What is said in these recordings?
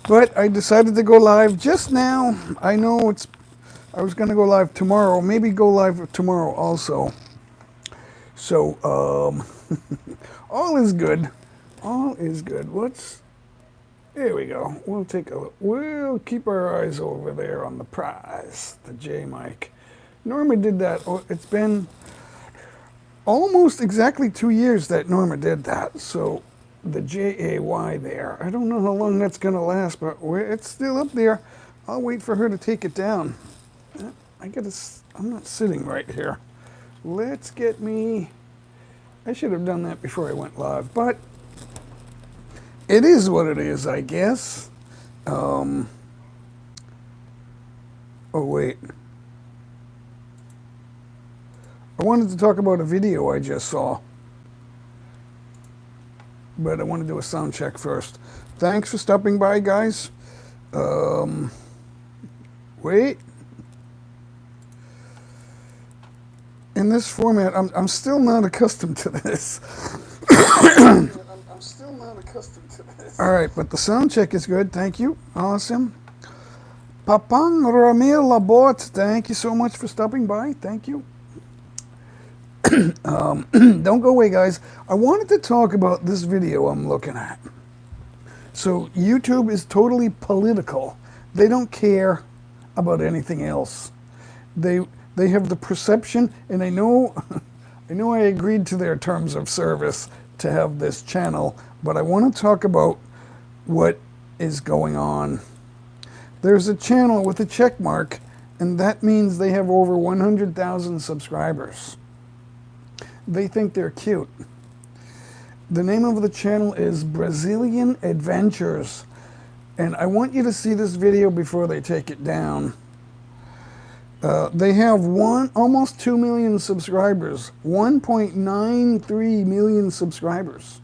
But I decided to go live just now. I know I was going to go live tomorrow, maybe go live tomorrow also. So, all is good. All is good. Here we go. We'll take a look. We'll keep our eyes over there on the prize, the J mic. Norma did that. It's been almost exactly 2 years that Norma did that. So the JAY there. I don't know how long that's going to last, but it's still up there. I'll wait for her to take it down. I'm not sitting right here. Let's get me. I should have done that before I went live, but it is what it is, I guess. Oh, wait. I wanted to talk about a video I just saw, but I want to do a sound check first. Thanks for stopping by, guys. Wait. In this format, I'm still not accustomed to this. I'm still not accustomed to this. All right, but the sound check is good. Thank you. Awesome. Papang Ramil Labort, thank you so much for stopping by. Thank you. Don't go away, guys. I wanted to talk about this video I'm looking at. So YouTube is totally political. They don't care about anything else. They have the perception, and I know I agreed to their terms of service to have this channel, but I want to talk about what is going on. There's a channel with a check mark, and that means they have over 100,000 subscribers. They think they're cute. The name of the channel is Brazilian Adventures, and I want you to see this video before they take it down. They have almost 2 million subscribers, 1.93 million subscribers.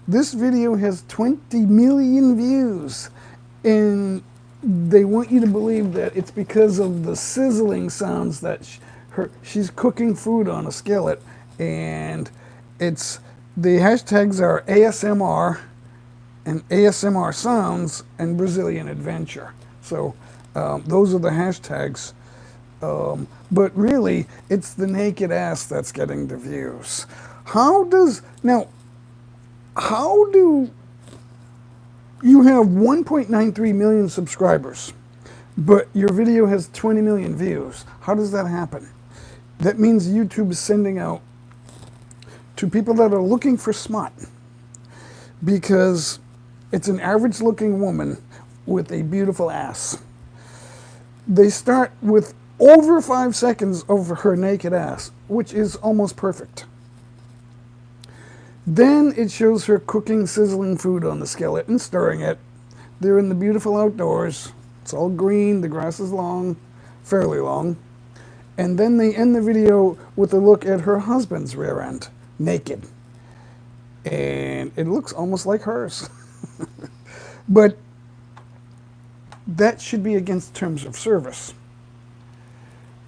This video has 20 million views, and they want you to believe that it's because of the sizzling sounds that she's cooking food on a skillet, and the hashtags are ASMR and ASMR sounds and Brazilian adventure. So those are the hashtags. But really, it's the naked ass that's getting the views. How do you have 1.93 million subscribers, but your video has 20 million views? How does that happen? That means YouTube is sending out to people that are looking for smut, because it's an average looking woman with a beautiful ass. They start with over 5 seconds of her naked ass, which is almost perfect. Then it shows her cooking sizzling food on the skillet and stirring it. They're in the beautiful outdoors. It's all green, the grass is long, fairly long. And then they end the video with a look at her husband's rear end, naked. And it looks almost like hers. But that should be against terms of service.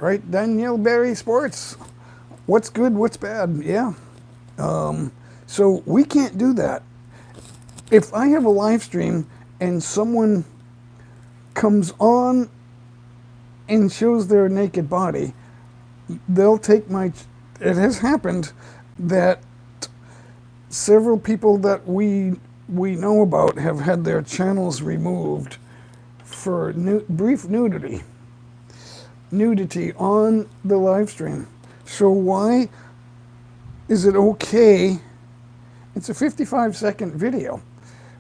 Right, Danielle Berry Sports. What's good, what's bad? Yeah. So we can't do that. If I have a live stream and someone comes on and shows their naked body, they'll take it has happened that several people that we know about have had their channels removed for brief nudity on the live stream. So why is it okay? It's a 55-second video,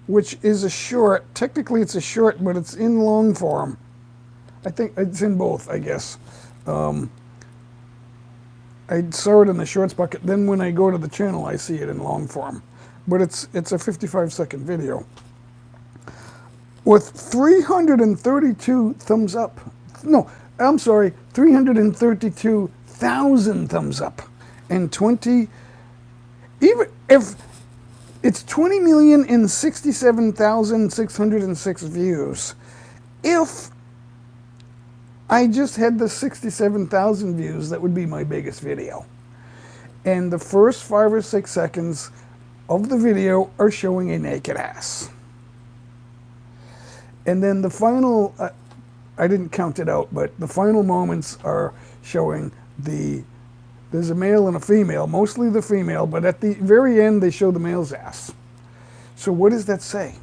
which is a short. Technically it's a short, but it's in long form. I think it's in both, I guess. I saw it in the shorts bucket, then when I go to the channel I see it in long form. But it's a 55-second video with 332 thumbs up. No, I'm sorry, 332,000 thumbs up and 20, even if it's 20,067,606 views. If I just had the 67,000 views, that would be my biggest video. And the first 5 or 6 seconds of the video are showing a naked ass. And then the final, I didn't count it out, but the final moments are showing there's a male and a female, mostly the female, but at the very end they show the male's ass. So what does that say?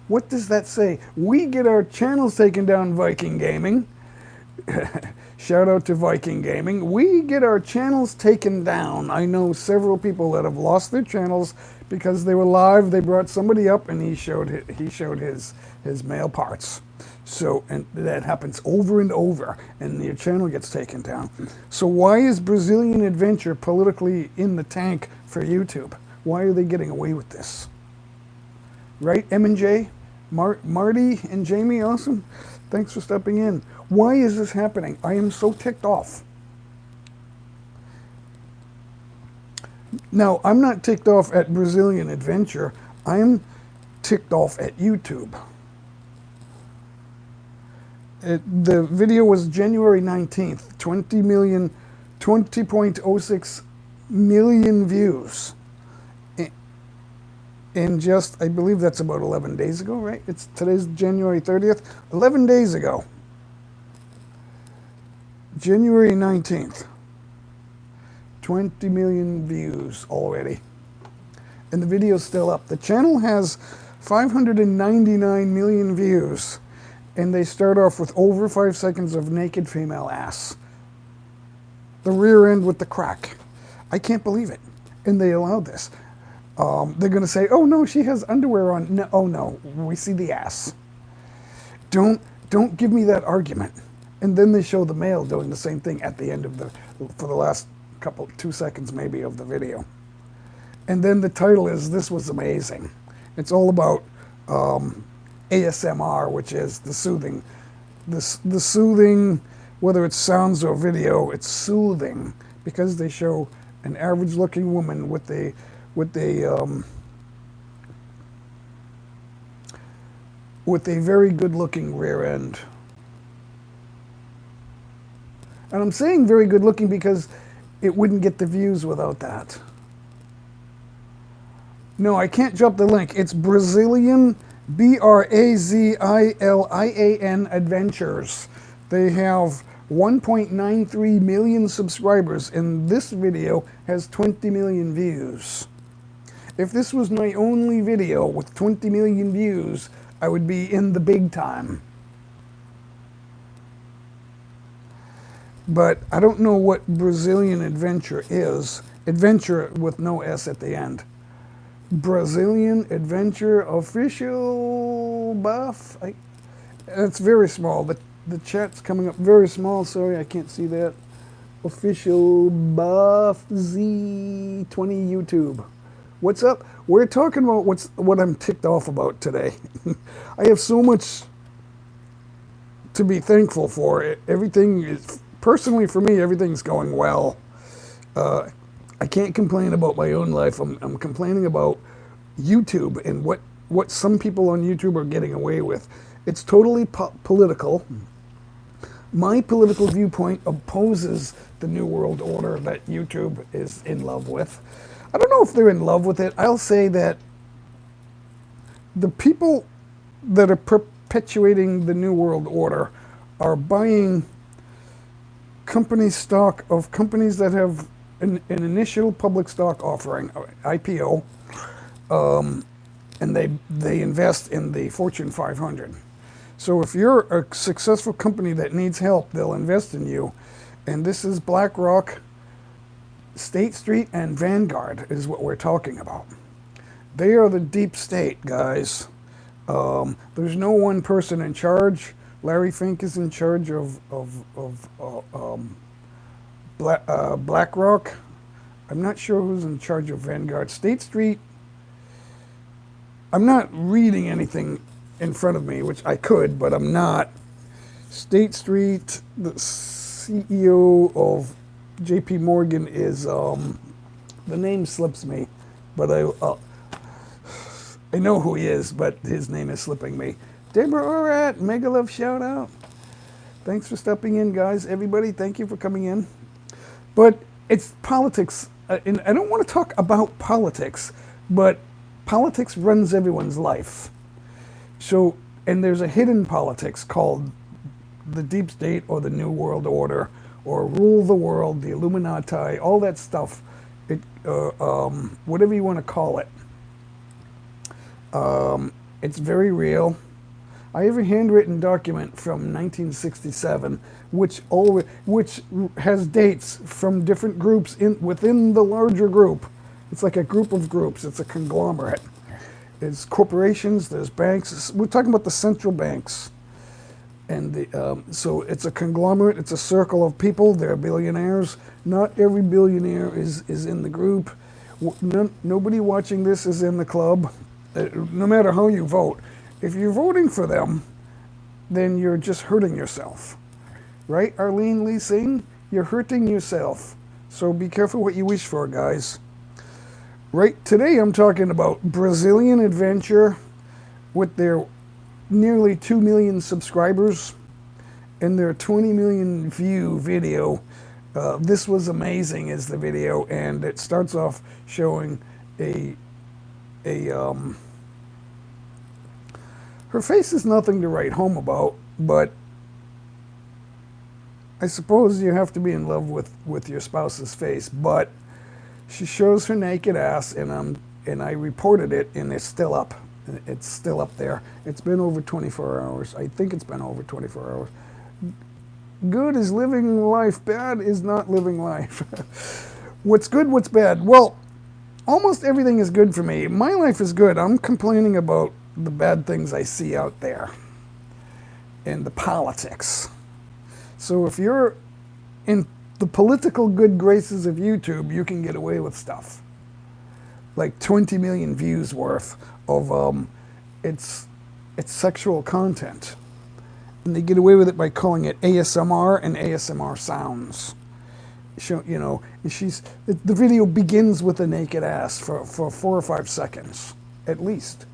What does that say? We get our channels taken down, Viking Gaming. Shout out to Viking Gaming. We get our channels taken down. I know several people that have lost their channels because they were live. They brought somebody up and he showed his male parts. So, and that happens over and over, and your channel gets taken down. So why is Brazilian Adventure politically in the tank for YouTube? Why are they getting away with this? Right, M and J? Marty and Jamie, awesome. Thanks for stepping in. Why is this happening? I am so ticked off. Now, I'm not ticked off at Brazilian Adventure. I'm ticked off at YouTube. The video was January 19th, 20.06 million views. And just, I believe that's about 11 days ago, right? Today's January 30th, 11 days ago. January 19th, 20 million views already. And the video's still up. The channel has 599 million views. And they start off with over 5 seconds of naked female ass. The rear end with the crack. I can't believe it. And they allowed this. They're going to say, oh no, she has underwear on. No, oh no, we see the ass. Don't give me that argument. And then they show the male doing the same thing at the end of for the last 2 seconds maybe of the video. And then the title is, This Was Amazing. It's all about ASMR, which is the soothing, the soothing, whether it's sounds or video, it's soothing because they show an average looking woman with a very good looking rear end. And I'm saying very good looking because it wouldn't get the views without that. No, I can't drop the link. It's Brazilian, Brazilian Adventures. They have 1.93 million subscribers, and this video has 20 million views. If this was my only video with 20 million views, I would be in the big time. But I don't know what Brazilian Adventure is. Adventure with no S at the end. Brazilian Adventure Official Buff. It's very small. The chat's coming up very small. Sorry, I can't see that. Official Buff Z20 YouTube. What's up? We're talking about what I'm ticked off about today. I have so much to be thankful for. Everything is, personally for me, everything's going well. I can't complain about my own life. I'm complaining about YouTube and what some people on YouTube are getting away with. It's totally political. My political viewpoint opposes the New World Order that YouTube is in love with. I don't know if they're in love with it. I'll say that the people that are perpetuating the New World Order are buying company stock of companies that have an initial public stock offering, IPO, and they invest in the Fortune 500. So if you're a successful company that needs help, they'll invest in you. And this is BlackRock, State Street, and Vanguard is what we're talking about. They are the deep state, guys. There's no one person in charge. Larry Fink is in charge of BlackRock. I'm not sure who's in charge of Vanguard. State Street, I'm not reading anything in front of me, which I could, but I'm not. State Street, the CEO of JP Morgan is, the name slips me, but I know who he is, but his name is slipping me. Deborah Orat, mega love shout out. Thanks for stepping in, guys. Everybody, thank you for coming in. But it's politics, and I don't want to talk about politics, but politics runs everyone's life. So And there's a hidden politics called the deep state or the new world order or rule the world, the Illuminati, all that stuff. Whatever you want to call it. It's very real. I have a handwritten document from 1967, which has dates from different groups within the larger group. It's like a group of groups. It's a conglomerate. It's corporations. There's banks. We're talking about the central banks, and so it's a conglomerate. It's a circle of people. They're billionaires. Not every billionaire is in the group. Nobody watching this is in the club. No matter how you vote. If you're voting for them, then you're just hurting yourself. Right, Arlene Lee Singh? You're hurting yourself. So be careful what you wish for, guys. Right, today I'm talking about Brazilian Adventure with their nearly 2 million subscribers and their 20 million view video. This was amazing is the video, and it starts off showing her face is nothing to write home about, but I suppose you have to be in love with your spouse's face. But she shows her naked ass, and I reported it, and it's still up. It's still up there. It's been over 24 hours. I think it's been over 24 hours. Good is living life. Bad is not living life. What's good, what's bad? Well, almost everything is good for me. My life is good. I'm complaining about the bad things I see out there and the politics. So if you're in the political good graces of YouTube, you can get away with stuff like 20 million views worth of it's sexual content, and they get away with it by calling it ASMR and ASMR sounds. You know, the video begins with a naked ass for 4 or 5 seconds at least.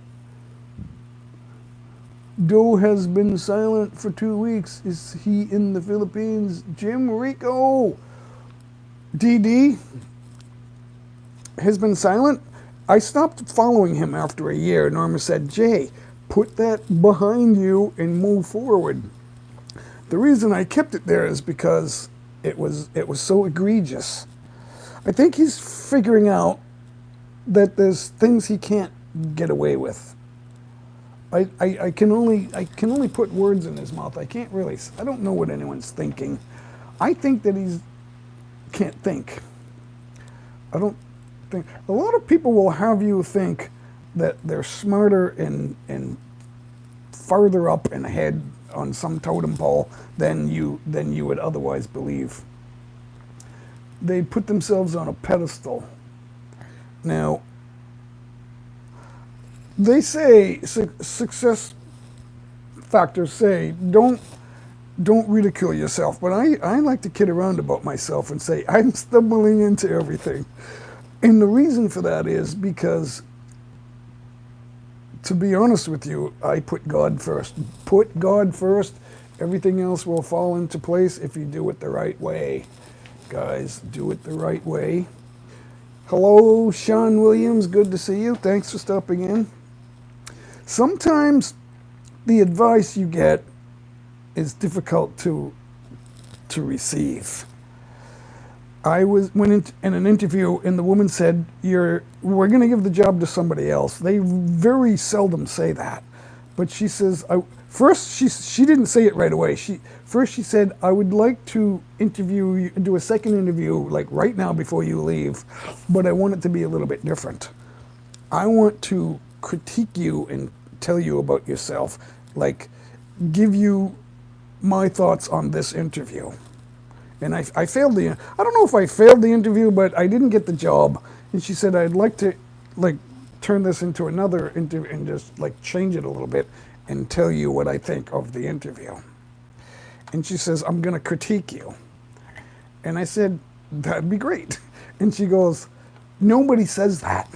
Doe has been silent for 2 weeks. Is he in the Philippines? Jim Rico. DD has been silent. I stopped following him after a year. Norma said, Jay, put that behind you and move forward. The reason I kept it there is because it was so egregious. I think he's figuring out that there's things he can't get away with. I can only put words in his mouth. I don't know what anyone's thinking. I think that he can't think. I don't think. A lot of people will have you think that they're smarter and farther up and ahead on some totem pole than you would otherwise believe. They put themselves on a pedestal. Now, they say, success factors say, don't ridicule yourself. But I like to kid around about myself and say, I'm stumbling into everything. And the reason for that is because, to be honest with you, I put God first. Put God first. Everything else will fall into place if you do it the right way. Guys, do it the right way. Hello, Sean Williams. Good to see you. Thanks for stopping in. Sometimes the advice you get is difficult to receive. I went in an interview, and the woman said, we're going to give the job to somebody else. They very seldom say that. But she says, first she didn't say it right away. First she said, I would like to interview you, do a second interview, like right now before you leave, but I want it to be a little bit different. I want to critique you and tell you about yourself, like give you my thoughts on this interview. And I failed I don't know if I failed the interview, but I didn't get the job. And she said, I'd like to turn this into another interview and just change it a little bit and tell you what I think of the interview. And she says, I'm going to critique you. And I said, that'd be great. And she goes, nobody says that.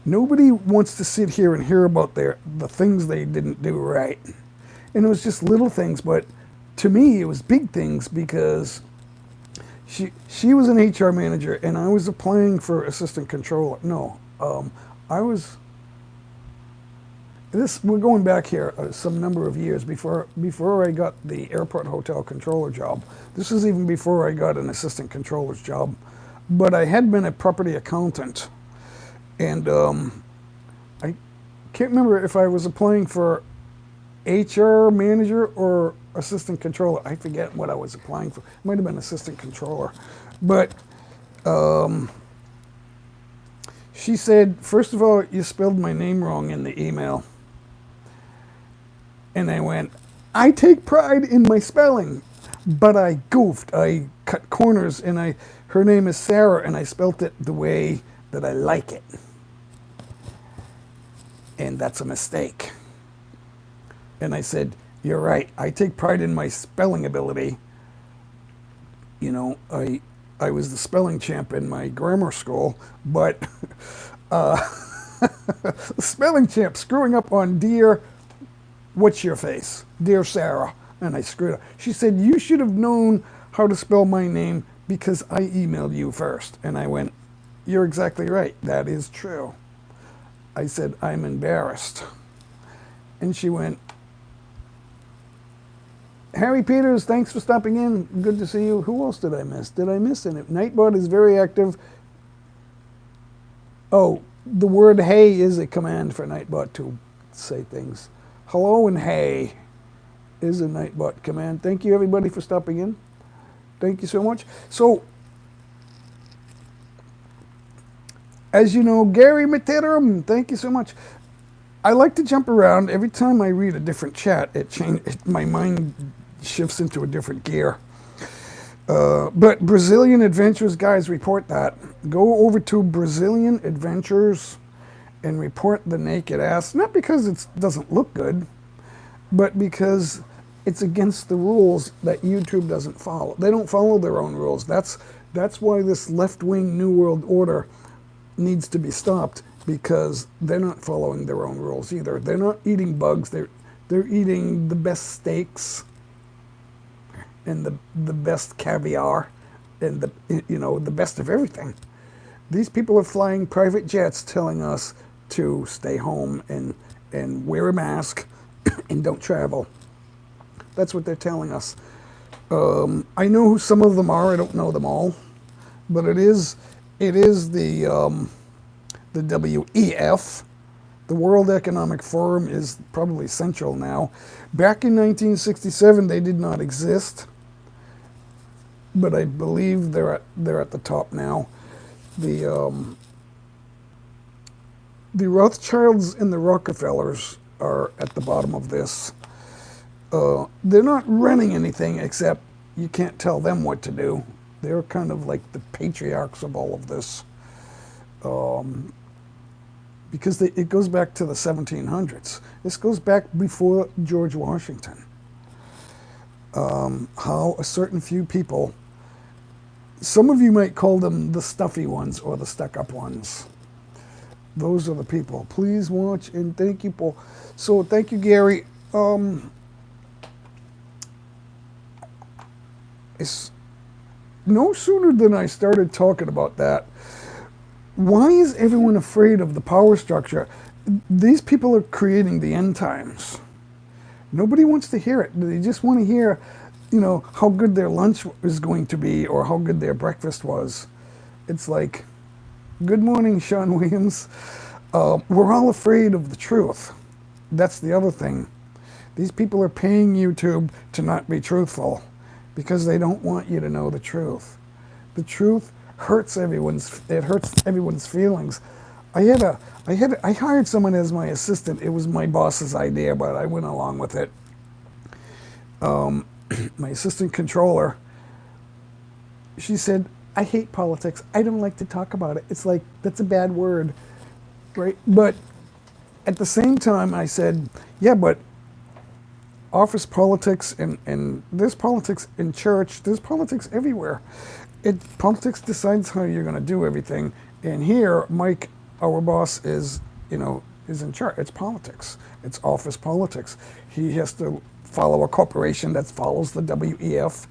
Nobody wants to sit here and hear about the things they didn't do right. And it was just little things, but to me it was big things, because she was an HR manager and I was applying for assistant controller. No, I was we're going back here some number of years before I got the airport hotel controller job. This was even before I got an assistant controller's job. But I had been a property accountant, and I can't remember if I was applying for HR manager or assistant controller. I forget what I was applying for. It might have been assistant controller. But she said, first of all, you spelled my name wrong in the email. And I went, I take pride in my spelling, but I goofed. I cut corners, and her name is Sarah, and I spelt it the way that I like it. And that's a mistake. And I said, you're right. I take pride in my spelling ability. You know, I was the spelling champ in my grammar school, but spelling champ screwing up on dear, what's your face? Dear Sarah. And I screwed up. She said, you should have known how to spell my name because I emailed you first. And I went, you're exactly right. That is true. I said, I'm embarrassed. And she went, Harry Peters, thanks for stopping in. Good to see you. Who else did I miss? Did I miss any? Nightbot is very active. Oh, the word hey is a command for Nightbot to say things. Hello and hey is a Nightbot command. Thank you, everybody, for stopping in. Thank you so much. So, as you know, Gary Materum, thank you so much. I like to jump around. Every time I read a different chat, my mind shifts into a different gear. But Brazilian Adventures, guys, report that. Go over to Brazilian Adventures and report the naked ass. Not because it doesn't look good, but because it's against the rules that YouTube doesn't follow. They don't follow their own rules. That's why this left-wing New World Order needs to be stopped, because they're not following their own rules either. They're not eating bugs. They're eating the best steaks and the best caviar and the best of everything. These people are flying private jets telling us to stay home and wear a mask and don't travel. That's what they're telling us. I know who some of them are. I don't know them all, but it is the WEF. The World Economic Forum is probably central now. Back in 1967, they did not exist, but I believe they're at the top now. The Rothschilds and the Rockefellers are at the bottom of this. They're not running anything, except you can't tell them what to do. They're kind of like the patriarchs of all of this. Because it goes back to the 1700s. This goes back before George Washington. How a certain few people, some of you might call them the stuffy ones or the stuck-up ones. Those are the people. Please watch and thank you, Paul. So thank you, Gary. It's no sooner than I started talking about that. Why is everyone afraid of the power structure? These people are creating the end times. Nobody wants to hear it. They just want to hear, how good their lunch is going to be or how good their breakfast was. It's like, good morning, Sean Williams. We're all afraid of the truth. That's the other thing. These people are paying YouTube to not be truthful because they don't want you to know the truth. The truth hurts everyone's feelings. I hired someone as my assistant. It was my boss's idea, but I went along with it. My assistant controller, she said, I hate politics. I don't like to talk about it. It's like, that's a bad word, right? But at the same time, I said, yeah, but office politics and there's politics in church, there's politics everywhere. Politics decides how you're going to do everything. And here, Mike, our boss, is in charge. It's politics. It's office politics. He has to follow a corporation that follows the WEF.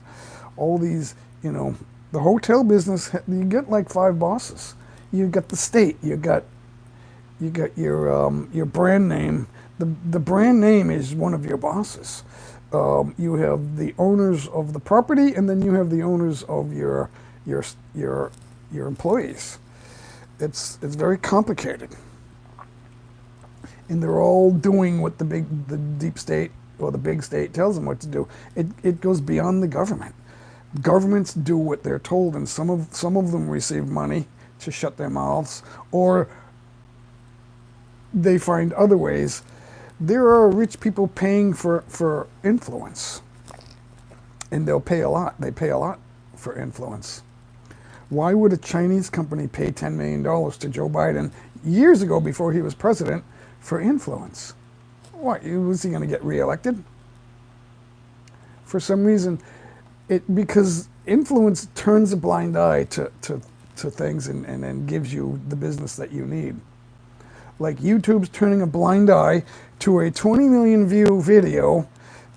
All these, the hotel business, you get like 5 bosses. You got the state. You got your brand name The brand name is one of your bosses. You have the owners of the property, and then you have the owners of your your your employees. It's very complicated, and they're all doing what the deep state or the big state tells them what to do. It goes beyond the government. Governments do what they're told, and some of them receive money to shut their mouths, or they find other ways. There are rich people paying for influence, and they'll pay a lot. They pay a lot for influence. Why would a Chinese company pay $10 million to Joe Biden years ago before he was president for influence? What, was he going to get reelected? For some reason, because influence turns a blind eye to things and gives you the business that you need. Like YouTube's turning a blind eye to a 20 million view video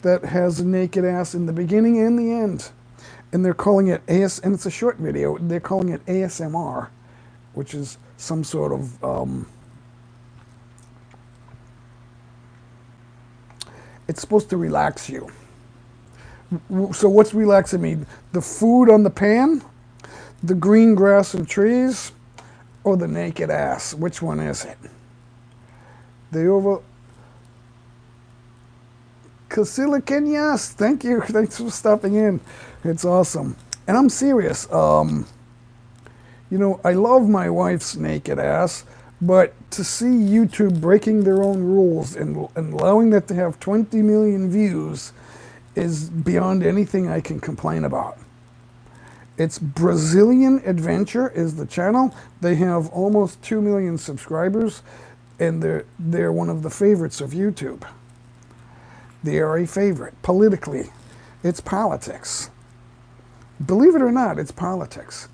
that has a naked ass in the beginning and the end. And they're calling it and it's a short video, they're calling it ASMR, which is some sort of, it's supposed to relax you. So what's relaxing me? The food on the pan, the green grass and trees, or the naked ass? Which one is it? Kasilikin, yes, thank you. Thanks for stopping in. It's awesome. And I'm serious. You know, I love my wife's naked ass, but to see YouTube breaking their own rules and allowing that to have 20 million views is beyond anything I can complain about. It's Brazilian Adventure is the channel. They have almost 2 million subscribers, and they're one of the favorites of YouTube. They are a favorite politically. It's politics. Believe it or not, it's politics.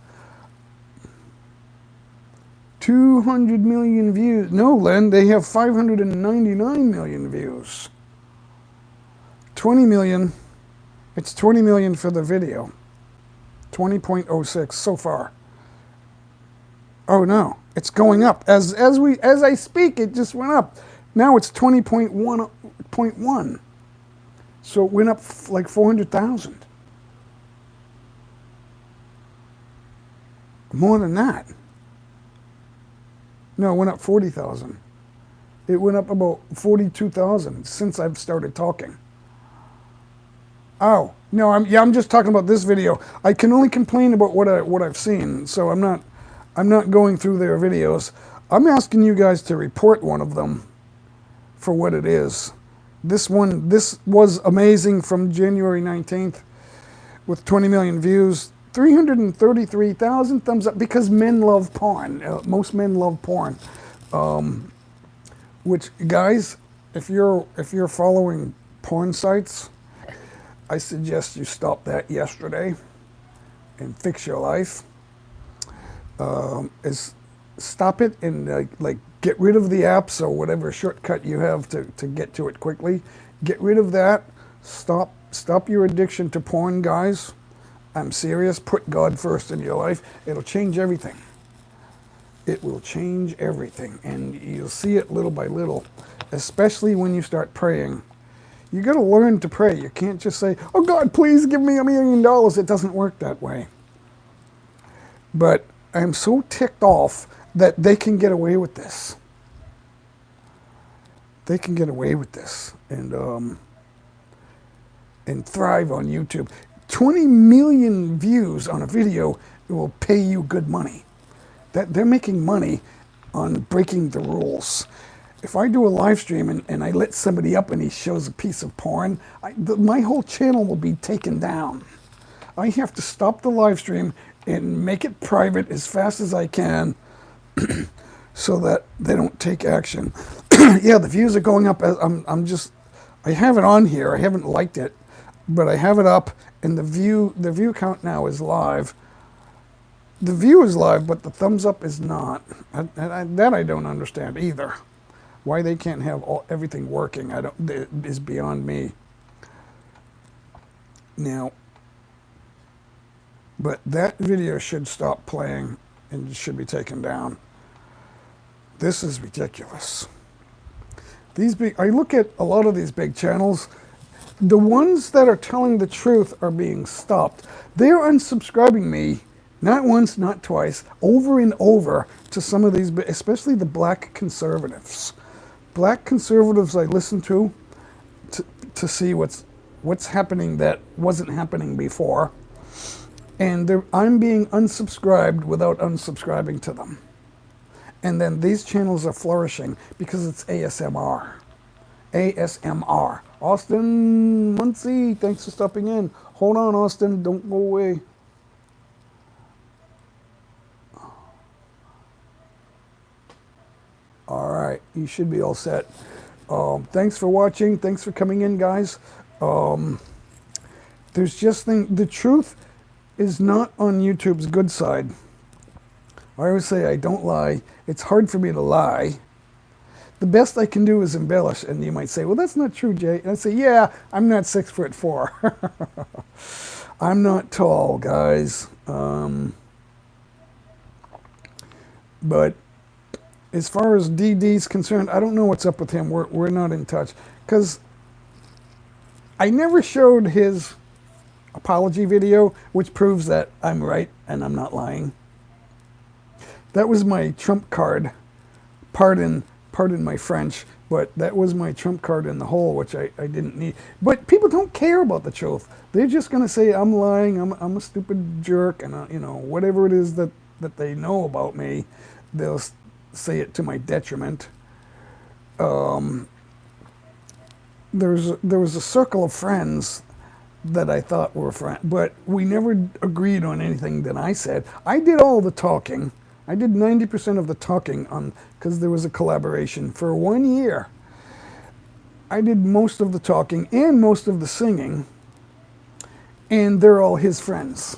200 million views. No, Len, they have 599 million views. 20 million. It's 20 million for the video. 20.06 so far. Oh no, it's going up. As I speak, it just went up. Now it's 20.1. So it went up like 400,000. More than that. No, it went up 40,000. It went up about 42,000 since I've started talking. Oh, no, I'm just talking about this video. I can only complain about what I've seen, so I'm not going through their videos. I'm asking you guys to report one of them for what it is. This was amazing from January 19th with 20 million views, 333,000 thumbs up because men love porn. Most men love porn. Which, guys, if you're following porn sites, I suggest you stop that yesterday and fix your life. Stop it and like get rid of the apps or whatever shortcut you have to get to it quickly. Get rid of that. Stop your addiction to porn, guys. I'm serious. Put God first in your life. It'll change everything. It will change everything, and you'll see it little by little, especially when you start praying. You got to learn to pray. You can't just say, "Oh God, please give me $1 million." It doesn't work that way. But I'm so ticked off that they can get away with this. They can get away with this and thrive on YouTube. 20 million views on a video will pay you good money. That they're making money on breaking the rules. If I do a live stream and I let somebody up and he shows a piece of porn, my whole channel will be taken down. I have to stop the live stream and make it private as fast as I can so that they don't take action. Yeah, the views are going up. I have it on here. I haven't liked it, but I have it up, and the view count now is live. The view is live, but the thumbs up is not. That I don't understand either. Why they can't have everything working, is beyond me. Now, but that video should stop playing and should be taken down. This is ridiculous. I look at a lot of these big channels. The ones that are telling the truth are being stopped. They're unsubscribing me, not once, not twice, over and over to some of these, especially the black conservatives. Black conservatives I listen to see what's happening that wasn't happening before. And I'm being unsubscribed without unsubscribing to them. And then these channels are flourishing because it's ASMR. ASMR. Austin Muncie, thanks for stopping in. Hold on, Austin, don't go away. All right, you should be all set. Thanks for watching. Thanks for coming in, guys. There's just the truth is not on YouTube's good side. I always say I don't lie. It's hard for me to lie. The best I can do is embellish, and you might say, well, that's not true, Jay. And I say, yeah, I'm not 6'4". I'm not tall, guys. But as far as DD's concerned, I don't know what's up with him. We're not in touch. Because I never showed his apology video, which proves that I'm right and I'm not lying. That was my trump card. Pardon my French, but that was my trump card in the hole, which I didn't need. But people don't care about the truth. They're just going to say I'm lying, I'm a stupid jerk, and you know, whatever it is that they know about me, they'll say it to my detriment. There was a circle of friends that I thought were friends, but we never agreed on anything that I said. I did all the talking. I did 90% of the talking because there was a collaboration for 1 year. I did most of the talking and most of the singing, and they're all his friends.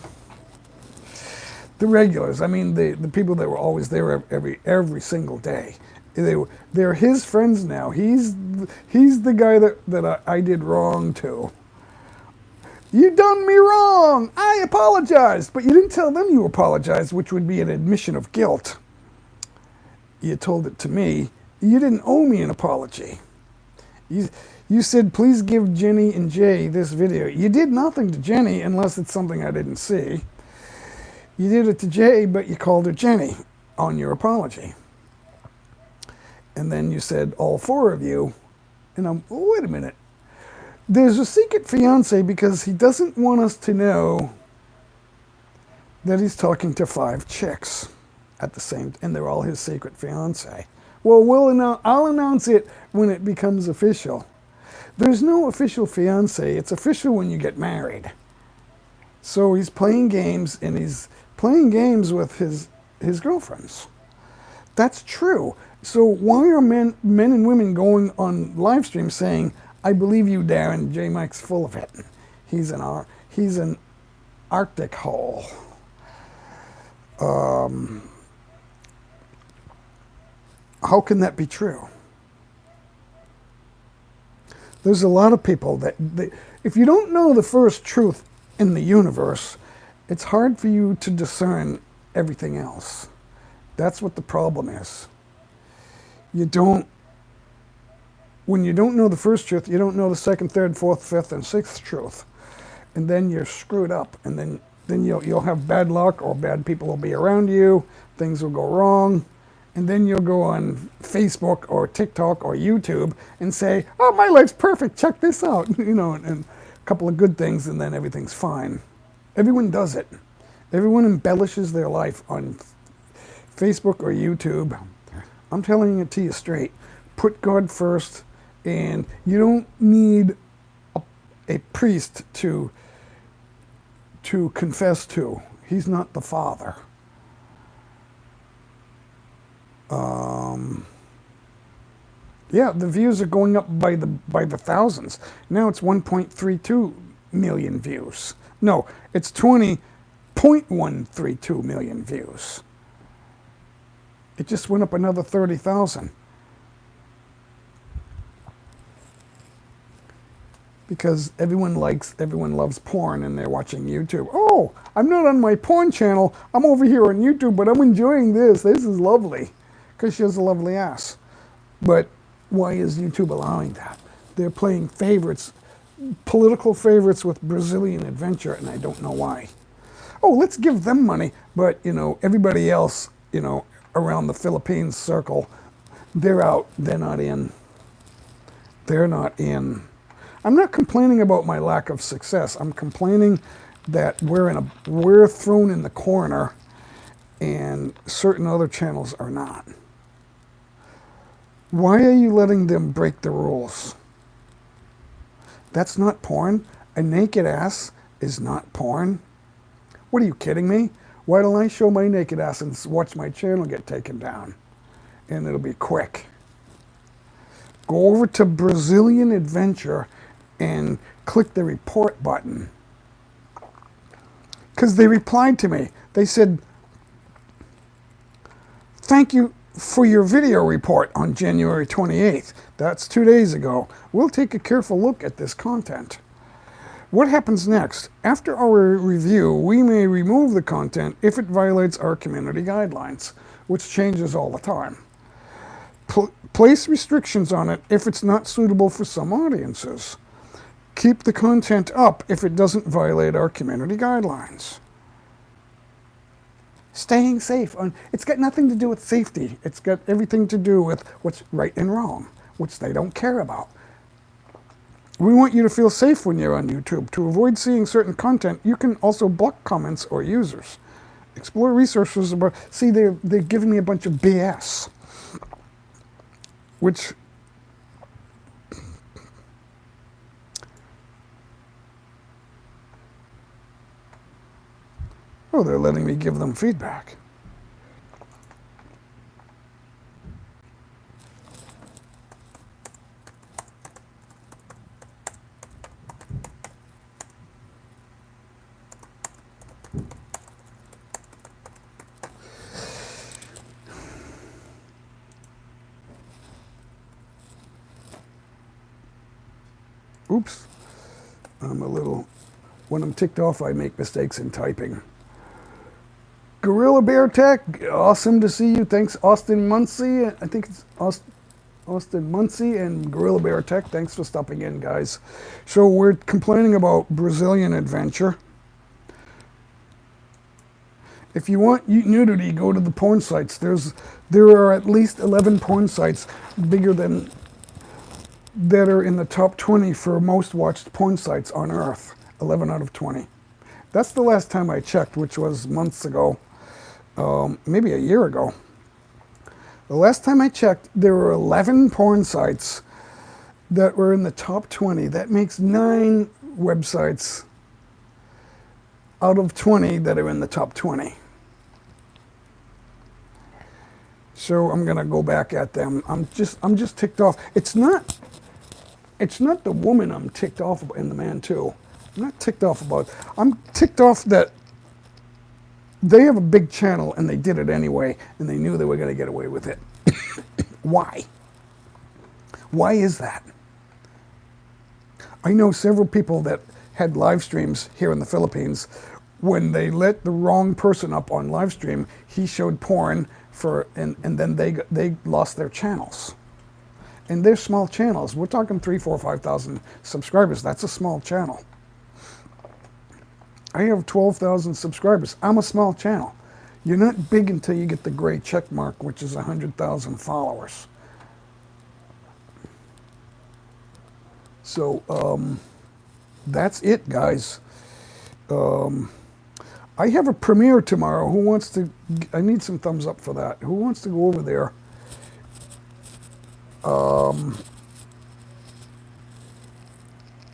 The regulars, I mean the people that were always there every single day. They're his friends now. He's the guy that I did wrong to. You done me wrong. I apologized. But you didn't tell them you apologized, which would be an admission of guilt. You told it to me. You didn't owe me an apology. You said, please give Jenny and Jay this video. You did nothing to Jenny unless it's something I didn't see. You did it to Jay, but you called her Jenny on your apology. And then you said, all four of you. And wait a minute. There's a secret fiance because he doesn't want us to know that he's talking to 5 chicks at the same time, and they're all his secret fiance. Well, I'll announce it when it becomes official. There's no official fiance. It's official when you get married. So he's playing games, and he's playing games with his girlfriends. That's true. So why are men and women going on Livestream saying, I believe you, Darren. J Mike's full of it. He's an Arctic hole. How can that be true? There's a lot of people that if you don't know the first truth in the universe, it's hard for you to discern everything else. That's what the problem is. When you don't know the first truth, you don't know the second, third, fourth, fifth, and sixth truth. And then you're screwed up. And then you'll have bad luck, or bad people will be around you. Things will go wrong. And then you'll go on Facebook or TikTok or YouTube and say, oh, my life's perfect. Check this out. You know, and a couple of good things, and then everything's fine. Everyone does it. Everyone embellishes their life on Facebook or YouTube. I'm telling it to you straight. Put God first. And you don't need a priest to confess to. He's not the Father. Yeah, the views are going up by the thousands. Now it's 1.32 million views. No, it's 20.132 million views. It just went up another 30,000. Because everyone loves porn, and they're watching YouTube. Oh, I'm not on my porn channel. I'm over here on YouTube, but I'm enjoying this. This is lovely. Because she has a lovely ass. But Why is YouTube allowing that? They're playing favorites, political favorites with Brazilian adventure, and I don't know why. Oh, let's give them money, but everybody else, around the Philippines circle, they're out, they're not in. They're not in. I'm not complaining about my lack of success. I'm complaining that we're thrown in the corner and certain other channels are not. Why are you letting them break the rules? That's not porn. A naked ass is not porn. What, are you kidding me? Why don't I show my naked ass and watch my channel get taken down? And it'll be quick. Go over to Brazilian Adventure and click the report button. Because they replied to me. They said, thank you for your video report on January 28th. That's 2 days ago. We'll take a careful look at this content. What happens next? After our review, we may remove the content if it violates our community guidelines, which changes all the time. Place restrictions on it if it's not suitable for some audiences. Keep the content up if it doesn't violate our community guidelines. Staying safe. It's got nothing to do with safety. It's got everything to do with what's right and wrong, which they don't care about. We want you to feel safe when you're on YouTube. To avoid seeing certain content, you can also block comments or users. Explore resources about... See, they're giving me a bunch of BS. Which... Oh, they're letting me give them feedback. Oops. When I'm ticked off, I make mistakes in typing. Gorilla Bear Tech, awesome to see you. Thanks, Austin Muncie. I think it's Austin Muncie and Gorilla Bear Tech. Thanks for stopping in, guys. So we're complaining about Brazilian Adventure. If you want nudity, go to the porn sites. There are at least 11 porn sites that are in the top 20 for most watched porn sites on Earth. 11 out of 20. That's the last time I checked, which was months ago. Maybe a year ago. The last time I checked, there were 11 porn sites that were in the top 20. That makes 9 websites out of 20 that are in the top 20. So I'm gonna go back at them. I'm just ticked off. It's not the woman I'm ticked off about, and the man too. I'm not ticked off about. I'm ticked off that they have a big channel and they did it anyway, and they knew they were going to get away with it. Why? Why is that? I know several people that had live streams here in the Philippines. When they let the wrong person up on live stream, he showed porn and then they lost their channels. And they're small channels. We're talking 3,000, 4,000, 5,000 subscribers. That's a small channel. I have 12,000 subscribers. I'm a small channel. You're not big until you get the gray check mark, which is 100,000 followers. So that's it, guys. I have a premiere tomorrow. Who wants to... I need some thumbs up for that. Who wants to go over there?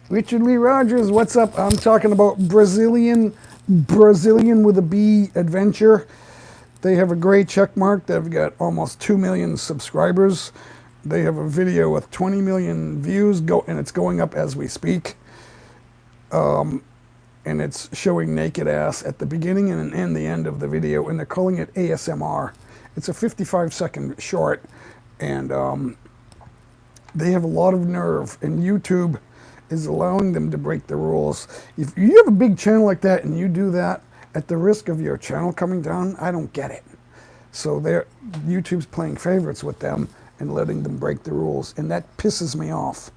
Richard Lee Rogers, what's up? I'm talking about Brazilian with a B Adventure. They have a gray check mark. They've got almost 2 million subscribers. They have a video with 20 million views, and it's going up as we speak. And it's showing naked ass at the beginning and the end of the video, and they're calling it ASMR. It's a 55-second short, and they have a lot of nerve, and YouTube is allowing them to break the rules. If you have a big channel like that and you do that at the risk of your channel coming down, I don't get it. So YouTube's playing favorites with them, and letting them break the rules, and that pisses me off.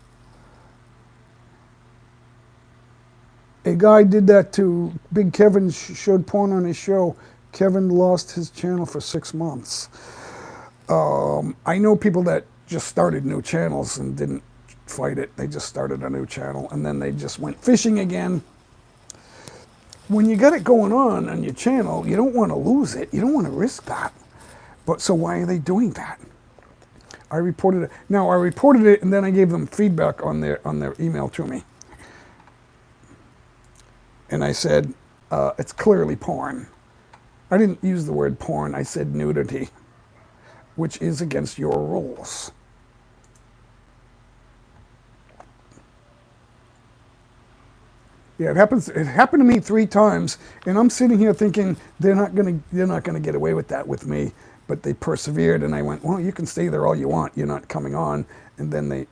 A guy did that to Big Kevin, showed porn on his show. Kevin lost his channel for 6 months. I know people that just started new channels and didn't fight it. They just started a new channel and then they just went fishing again. When you got it going on your channel, you don't want to lose it. You don't want to risk that. But so why are they doing that? I reported it. Now I reported it and then I gave them feedback on their email to me. And I said, it's clearly porn. I didn't use the word porn, I said nudity, which is against your rules. Yeah, it happened to me 3 times, and I'm sitting here thinking they're not gonna get away with that with me, but they persevered, and I went, well, you can stay there all you want, you're not coming on, and then they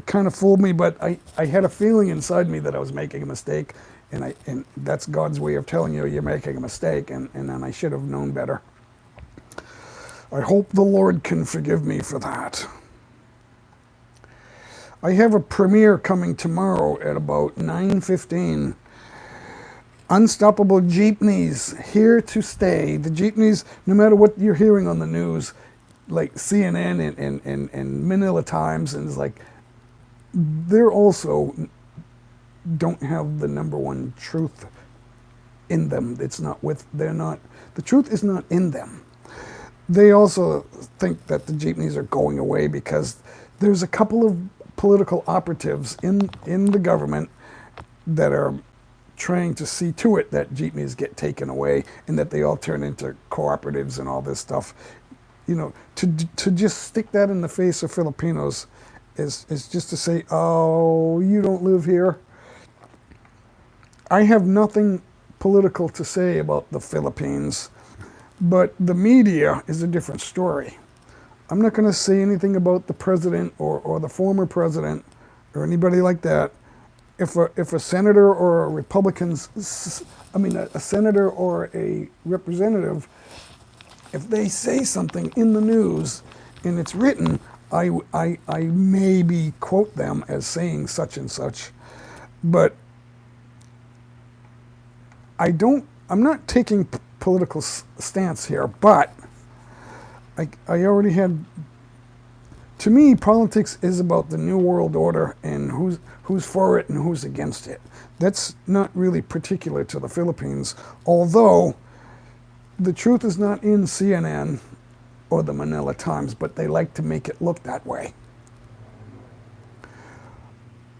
kind of fooled me, but I had a feeling inside me that I was making a mistake, and that's God's way of telling you you're making a mistake, and then I should have known better. I hope the Lord can forgive me for that. I have a premiere coming tomorrow at about 9:15. Unstoppable Jeepneys, here to stay. The Jeepneys, no matter what you're hearing on the news, like CNN and Manila Times, and it's like, they're also don't have the #1 truth in them. It's not the truth is not in them. They also think that the jeepneys are going away because there's a couple of political operatives in the government that are trying to see to it that jeepneys get taken away and that they all turn into cooperatives and all this stuff. You know, to just stick that in the face of Filipinos is just to say, oh, you don't live here. I have nothing political to say about the Philippines, but the media is a different story. I'm not going to say anything about the president or the former president or anybody like that. If a senator or a senator or a representative, if they say something in the news and it's written, I maybe quote them as saying such and such, but I'm not taking political stance here, but I already had, to me, politics is about the New World Order and who's for it and who's against it. That's not really particular to the Philippines, although the truth is not in CNN or the Manila Times, but they like to make it look that way.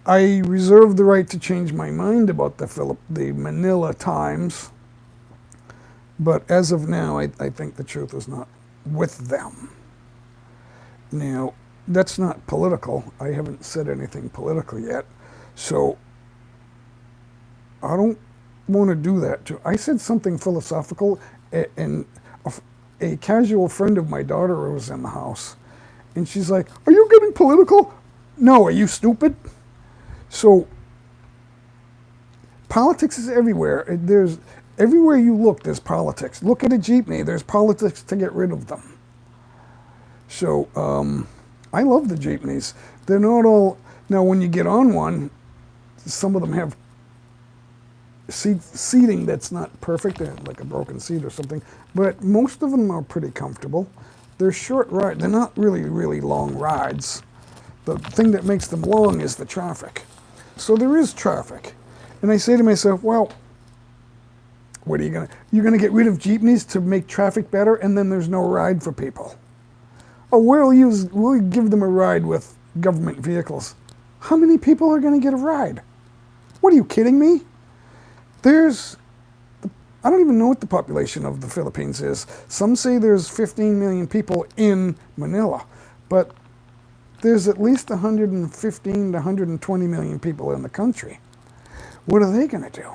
I reserve the right to change my mind about the Manila Times, but as of now, I think the truth is not with them. Now, that's not political. I haven't said anything political yet, so I don't want to do that too. I said something philosophical, and a casual friend of my daughter was in the house, and she's like, "Are you getting political?" No, are you stupid? So, politics is everywhere. Everywhere you look, there's politics. Look at a jeepney, there's politics to get rid of them. So, I love the jeepneys. They're not all, now when you get on one, some of them have seating that's not perfect, like a broken seat or something, but most of them are pretty comfortable. They're short rides, they're not really, really long rides. The thing that makes them long is the traffic. So there is traffic. And I say to myself, well, what are you're gonna get rid of jeepneys to make traffic better, and then there's no ride for people. Oh, we'll give them a ride with government vehicles. How many people are gonna get a ride? What are you kidding me? I don't even know what the population of the Philippines is. Some say there's 15 million people in Manila, but there's at least 115 to 120 million people in the country. What are they going to do?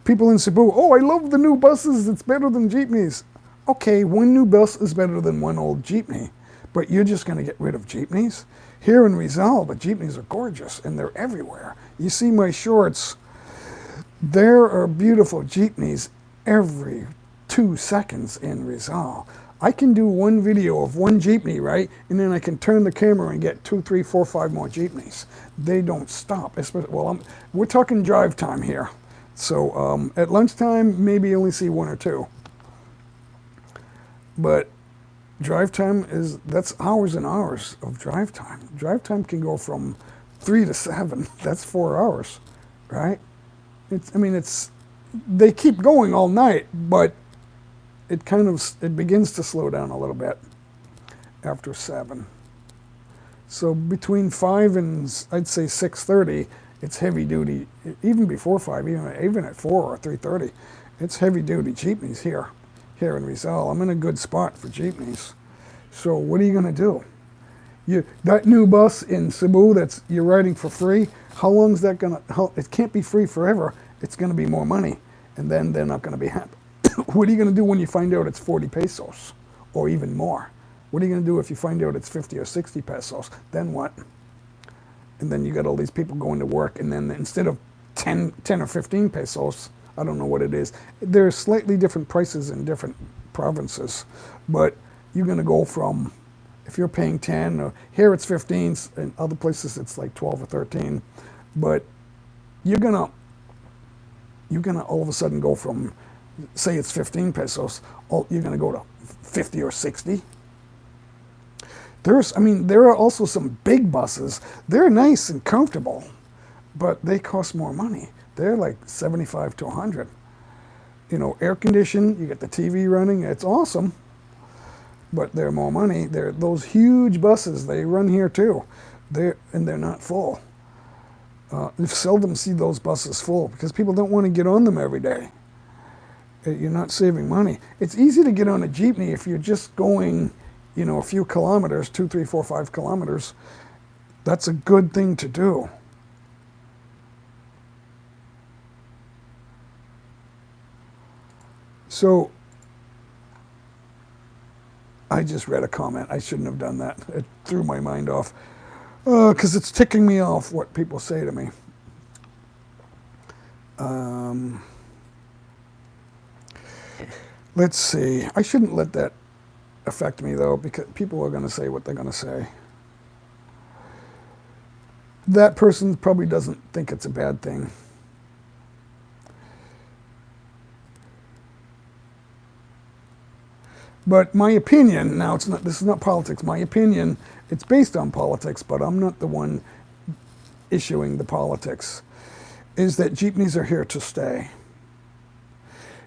People in Cebu, oh, I love the new buses, it's better than jeepneys. Okay, one new bus is better than one old jeepney, but you're just going to get rid of jeepneys? Here in Rizal, the jeepneys are gorgeous, and they're everywhere. You see my shorts, there are beautiful jeepneys every 2 seconds in Rizal. I can do one video of one jeepney, right? And then I can turn the camera and get 2, 3, 4, 5 more jeepneys. They don't stop. Well, we're talking drive time here. So at lunchtime, maybe you only see 1 or 2. But drive time that's hours and hours of drive time. Drive time can go from 3 to 7. That's 4 hours, right? They keep going all night, but it begins to slow down a little bit after 7. So between 5 and I'd say 6:30, it's heavy duty. Even before 5, even at 4 or 3:30, it's heavy duty jeepneys here in Rizal. I'm in a good spot for jeepneys. So what are you going to do? That new bus in Cebu you're riding for free. How long is that going to? It can't be free forever. It's going to be more money, and then they're not going to be happy. What are you going to do when you find out it's 40 pesos or even more? What are you going to do if you find out it's 50 or 60 pesos? Then what? And then you got all these people going to work, and then instead of 10 or 15 pesos, I don't know what it is. There are slightly different prices in different provinces, but you're going to go from, if you're paying 10, or here it's 15, in other places it's like 12 or 13, but you're going to all of a sudden go from, say it's 15 pesos, you're going to go to 50 or 60. There are also some big buses. They're nice and comfortable, but they cost more money. They're like 75 to 100. Air conditioned, you get the TV running, it's awesome, but they're more money. They're those huge buses, they run here too. They're not full. You seldom see those buses full because people don't want to get on them every day. You're not saving money. It's easy to get on a jeepney if you're just going, a few kilometers, 2, 3, 4, 5 kilometers. That's a good thing to do. So, I just read a comment. I shouldn't have done that. It threw my mind off. Because it's ticking me off what people say to me. Let's see. I shouldn't let that affect me, though, because people are going to say what they're going to say. That person probably doesn't think it's a bad thing. But my opinion, now this is not politics, my opinion, it's based on politics, but I'm not the one issuing the politics, is that jeepneys are here to stay.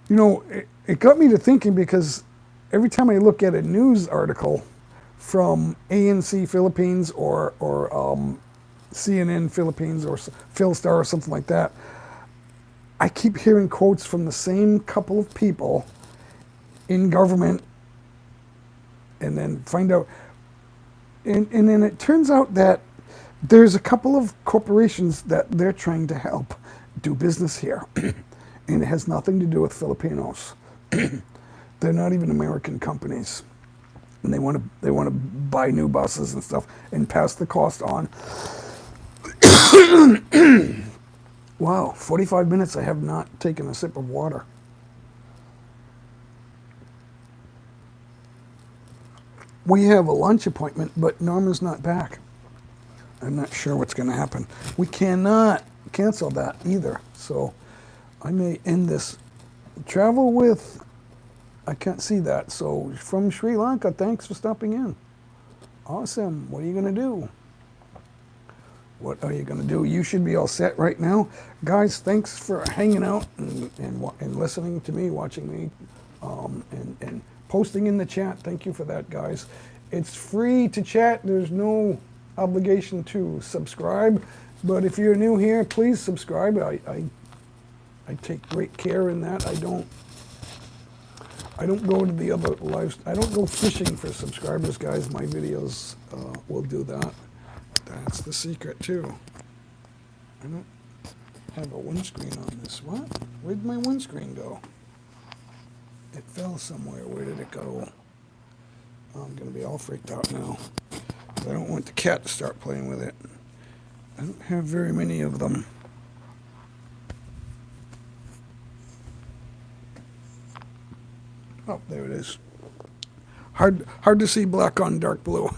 It got me to thinking because every time I look at a news article from ANC Philippines or CNN Philippines or Philstar or something like that, I keep hearing quotes from the same couple of people in government, and then find out, and then it turns out that there's a couple of corporations that they're trying to help do business here, and it has nothing to do with Filipinos. They're not even American companies, and they want to buy new buses and stuff and pass the cost on. Wow, 45 minutes. I have not taken a sip of water. We have a lunch appointment, but Norma's not back. I'm not sure what's going to happen. We cannot cancel that either, so I may end this. Travel with, I can't see that. So from Sri Lanka, thanks for stopping in. Awesome. What are you going to do? What are you going to do? You should be all set right now. Guys, thanks for hanging out and listening to me, watching me, and posting in the chat. Thank you for that, guys. It's free to chat. There's no obligation to subscribe, but if you're new here, please subscribe. I take great care in that. I don't go to the other lives. I don't go fishing for subscribers, guys. My videos will do that. That's the secret too. I don't have a windscreen on this. What? Where'd my windscreen go? It fell somewhere. Where did it go? Oh, I'm going to be all freaked out now. I don't want the cat to start playing with it. I don't have very many of them. Oh, there it is. Hard to see black on dark blue.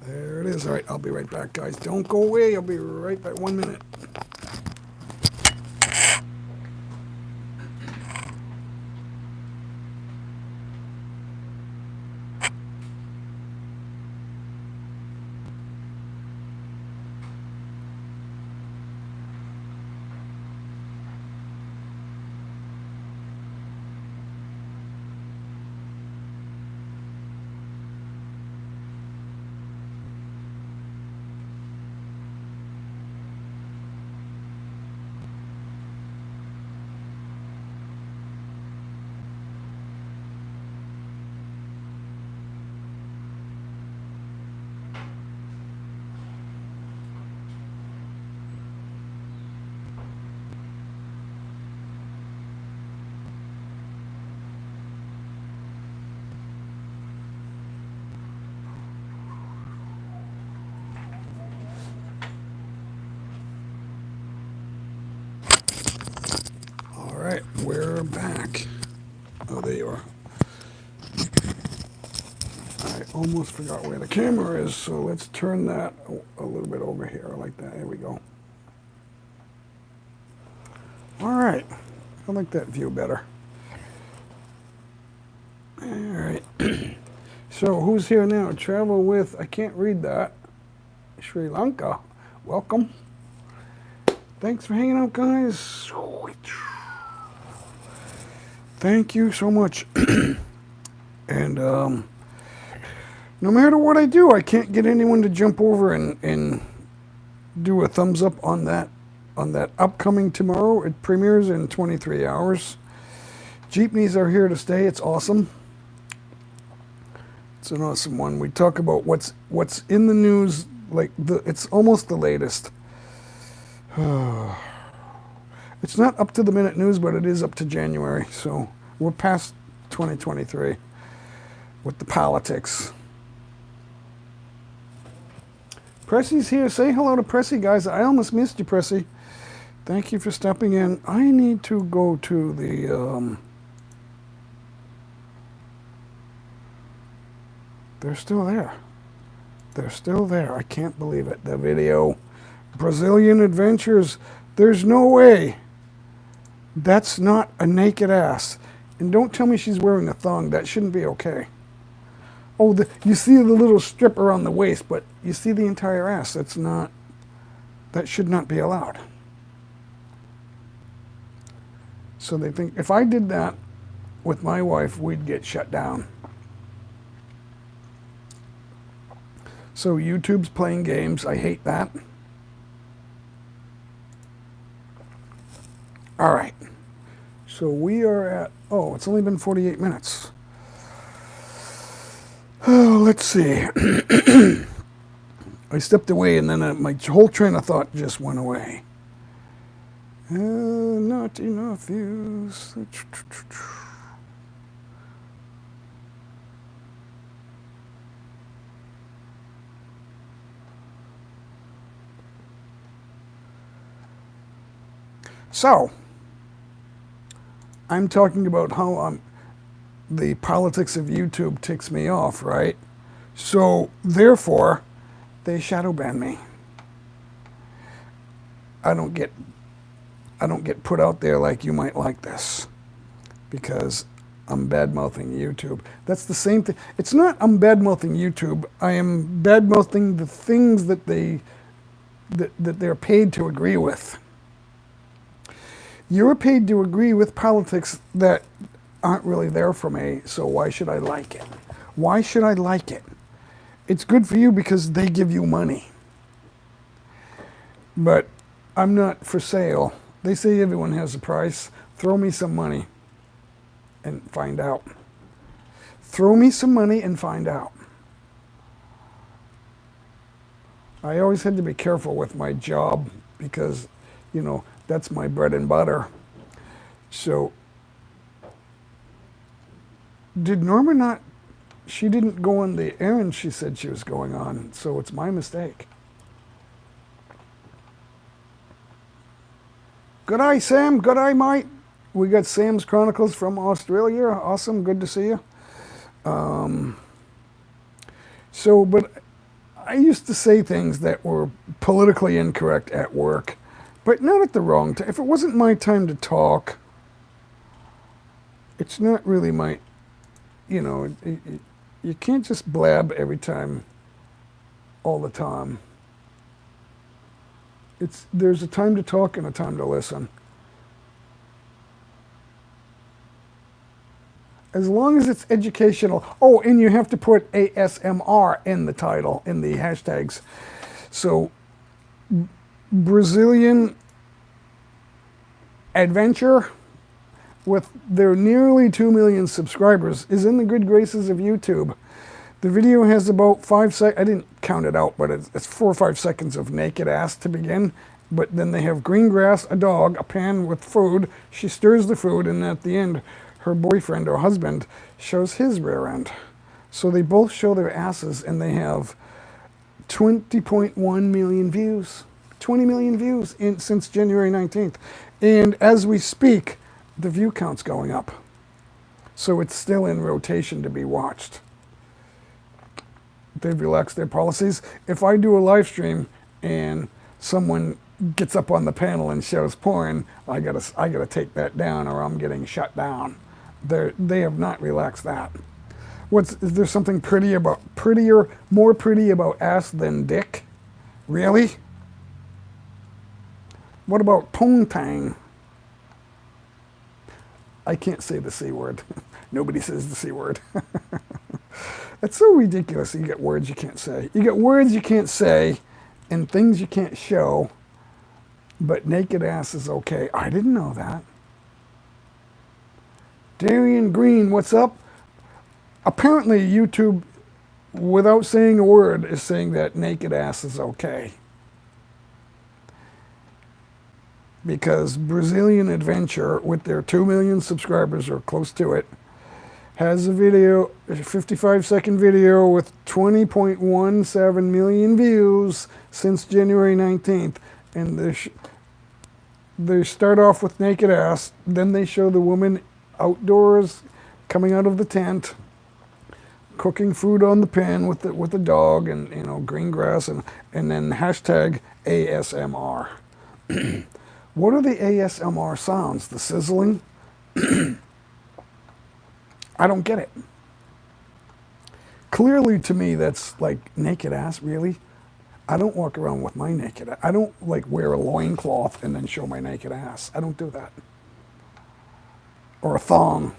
There it is. All right, I'll be right back, guys. Don't go away. I'll be right back. 1 minute. All right, we're back. Oh, there you are. I almost forgot where the camera is, so let's turn that a little bit over here like that. There we go. All right, I like that view better. All right. So who's here now? Travel with, I can't read that. Sri Lanka. Welcome. Thanks for hanging out, guys. Thank you so much. And no matter what I do, I can't get anyone to jump over and do a thumbs up on that upcoming tomorrow. It premieres in 23 hours. Jeepneys are here to stay. It's awesome. It's an awesome one. We talk about what's in the news, like it's almost the latest. It's not up to the minute news, but it is up to January. So we're past 2023 with the politics. Pressy's here. Say hello to Pressy, guys. I almost missed you, Pressy. Thank you for stepping in. I need to go to the... They're still there. They're still there. I can't believe it. The video. Brazilian Adventures. There's no way. That's not a naked ass. And don't tell me she's wearing a thong. That shouldn't be okay. Oh, you see the little strip around the waist, but you see the entire ass. That should not be allowed. So they think if I did that with my wife, we'd get shut down. So YouTube's playing games. I hate that. All right. So we are at, oh, it's only been 48 minutes. Oh, let's see. I stepped away and then my whole train of thought just went away. Not enough views. So, I'm talking about how the politics of YouTube ticks me off, right? So, therefore, they shadow ban me. I don't get put out there like you might like this because I'm bad-mouthing YouTube. That's the same thing. It's not I'm bad-mouthing YouTube. I am bad-mouthing the things that they're paid to agree with. You're paid to agree with politics that aren't really there for me, so why should I like it? Why should I like it? It's good for you because they give you money. But I'm not for sale. They say everyone has a price. Throw me some money and find out. Throw me some money and find out. I always had to be careful with my job because, you know, that's my bread and butter. So, did Norma not, she didn't go on the errand she said she was going on, so it's my mistake. Good eye, Sam. Good eye, mate. We got Sam's Chronicles from Australia. Awesome. Good to see you. So, but I used to say things that were politically incorrect at work, but not at the wrong time. If it wasn't my time to talk, it's not really my, you know, you can't just blab every time, all the time. There's a time to talk and a time to listen. As long as it's educational. Oh, and you have to put ASMR in the title, in the hashtags. So, Brazilian adventure with their nearly 2 million subscribers is in the good graces of YouTube. The video has about 5 seconds. I didn't count it out, but it's 4 or 5 seconds of naked ass to begin. But then they have green grass, a dog, a pan with food. She stirs the food, and at the end, her boyfriend or husband shows his rear end. So they both show their asses, and they have 20.1 million views. 20 million views since January 19th. And as we speak, the view count's going up. So it's still in rotation to be watched. They've relaxed their policies. If I do a live stream and someone gets up on the panel and shows porn, I gotta take that down, or I'm getting shut down. They have not relaxed that. Is there something more pretty about ass than dick? Really? What about poontang? I can't say the C word. Nobody says the C word. It's so ridiculous. You get words you can't say. You get words you can't say and things you can't show, but naked ass is okay. I didn't know that. Darian Green, what's up? Apparently YouTube, without saying a word, is saying that naked ass is okay. Because Brazilian Adventure, with their 2 million subscribers or close to it, has a 55-second video with 20.17 million views since January 19th. And they start off with naked ass, then they show the woman outdoors, coming out of the tent, cooking food on the pan with the dog, and green grass, and then hashtag ASMR. What are the ASMR sounds? The sizzling? I don't get it. Clearly, to me, that's like naked ass, really? I don't walk around with my naked ass. I don't like wear a loincloth and then show my naked ass. I don't do that. Or a thong.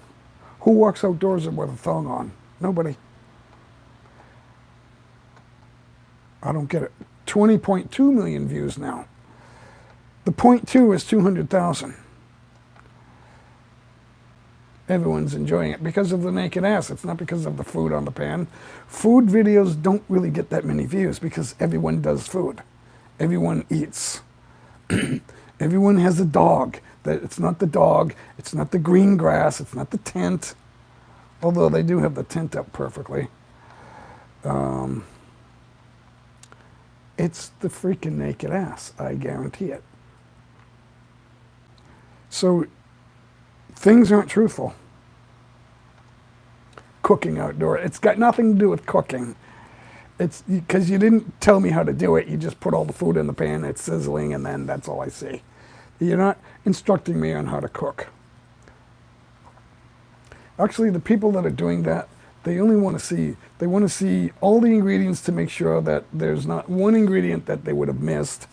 Who walks outdoors with a thong on? Nobody. I don't get it. 20.2 million views now. The 0.2 is 200,000. Everyone's enjoying it because of the naked ass. It's not because of the food on the pan. Food videos don't really get that many views because everyone does food. Everyone eats. Everyone has a dog. It's not the dog. It's not the green grass. It's not the tent. Although they do have the tent up perfectly. It's the freaking naked ass. I guarantee it. So things aren't truthful. Cooking outdoor. It's got nothing to do with cooking. It's because you didn't tell me how to do it. You just put all the food in the pan, it's sizzling, and then that's all I see. You're not instructing me on how to cook. Actually, the people that are doing that, they want to see all the ingredients to make sure that there's not one ingredient that they would have missed.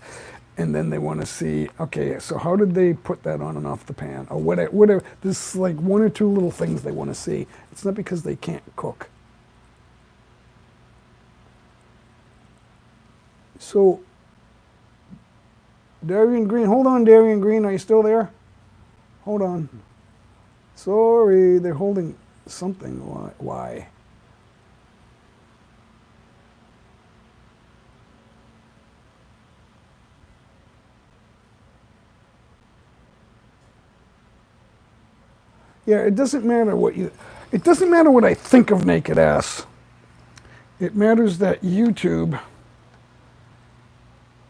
And then they want to see, okay, so how did they put that on and off the pan? Or whatever. There's like one or two little things they want to see. It's not because they can't cook. So, Darian Green, hold on, Darian Green, are you still there? Hold on. Sorry, they're holding something. Why? Yeah, it doesn't matter what I think of naked ass. It matters that YouTube.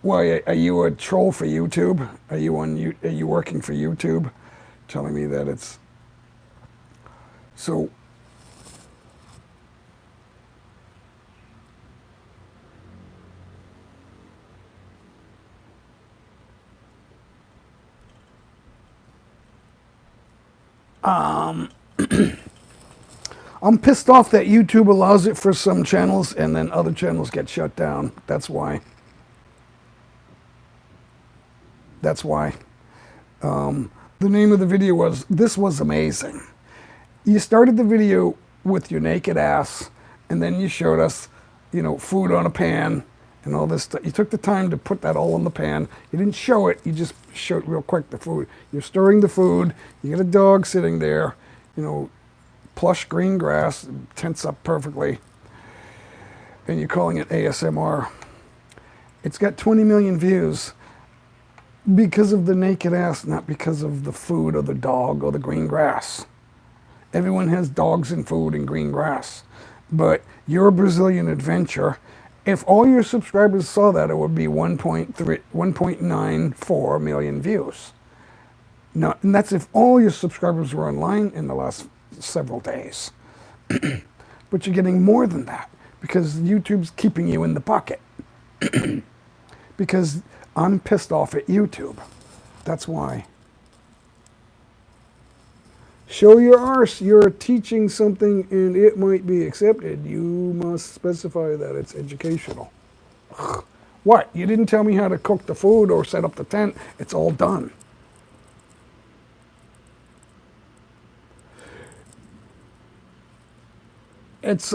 Why, are you a troll for YouTube? Are you working for YouTube? Telling me that it's so. I'm pissed off that YouTube allows it for some channels and then other channels get shut down. That's why. That's why. The name of the video was, "This Was Amazing." You started the video with your naked ass, and then you showed us, food on a pan and all this stuff. You took the time to put that all in the pan. You didn't show it, you just showed real quick the food. You're stirring the food, you get a dog sitting there, plush green grass, tense up perfectly, and you're calling it ASMR. It's got 20 million views because of the naked ass, not because of the food or the dog or the green grass. Everyone has dogs and food and green grass. But your Brazilian adventure, if all your subscribers saw that, it would be 1.94 million views. Now, and that's if all your subscribers were online in the last several days. But you're getting more than that because YouTube's keeping you in the pocket. Because I'm pissed off at YouTube. That's why. Show your arse. You're teaching something and it might be accepted. You must specify that it's educational. What? You didn't tell me how to cook the food or set up the tent. It's all done. It's,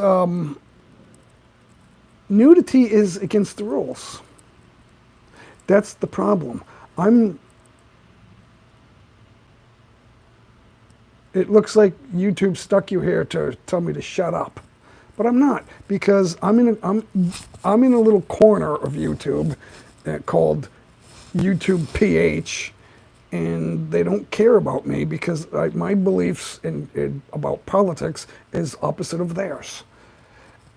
nudity is against the rules. That's the problem. It looks like YouTube stuck you here to tell me to shut up, but I'm not, because I'm in a little corner of YouTube called YouTube PH, and they don't care about me because my beliefs about politics is opposite of theirs.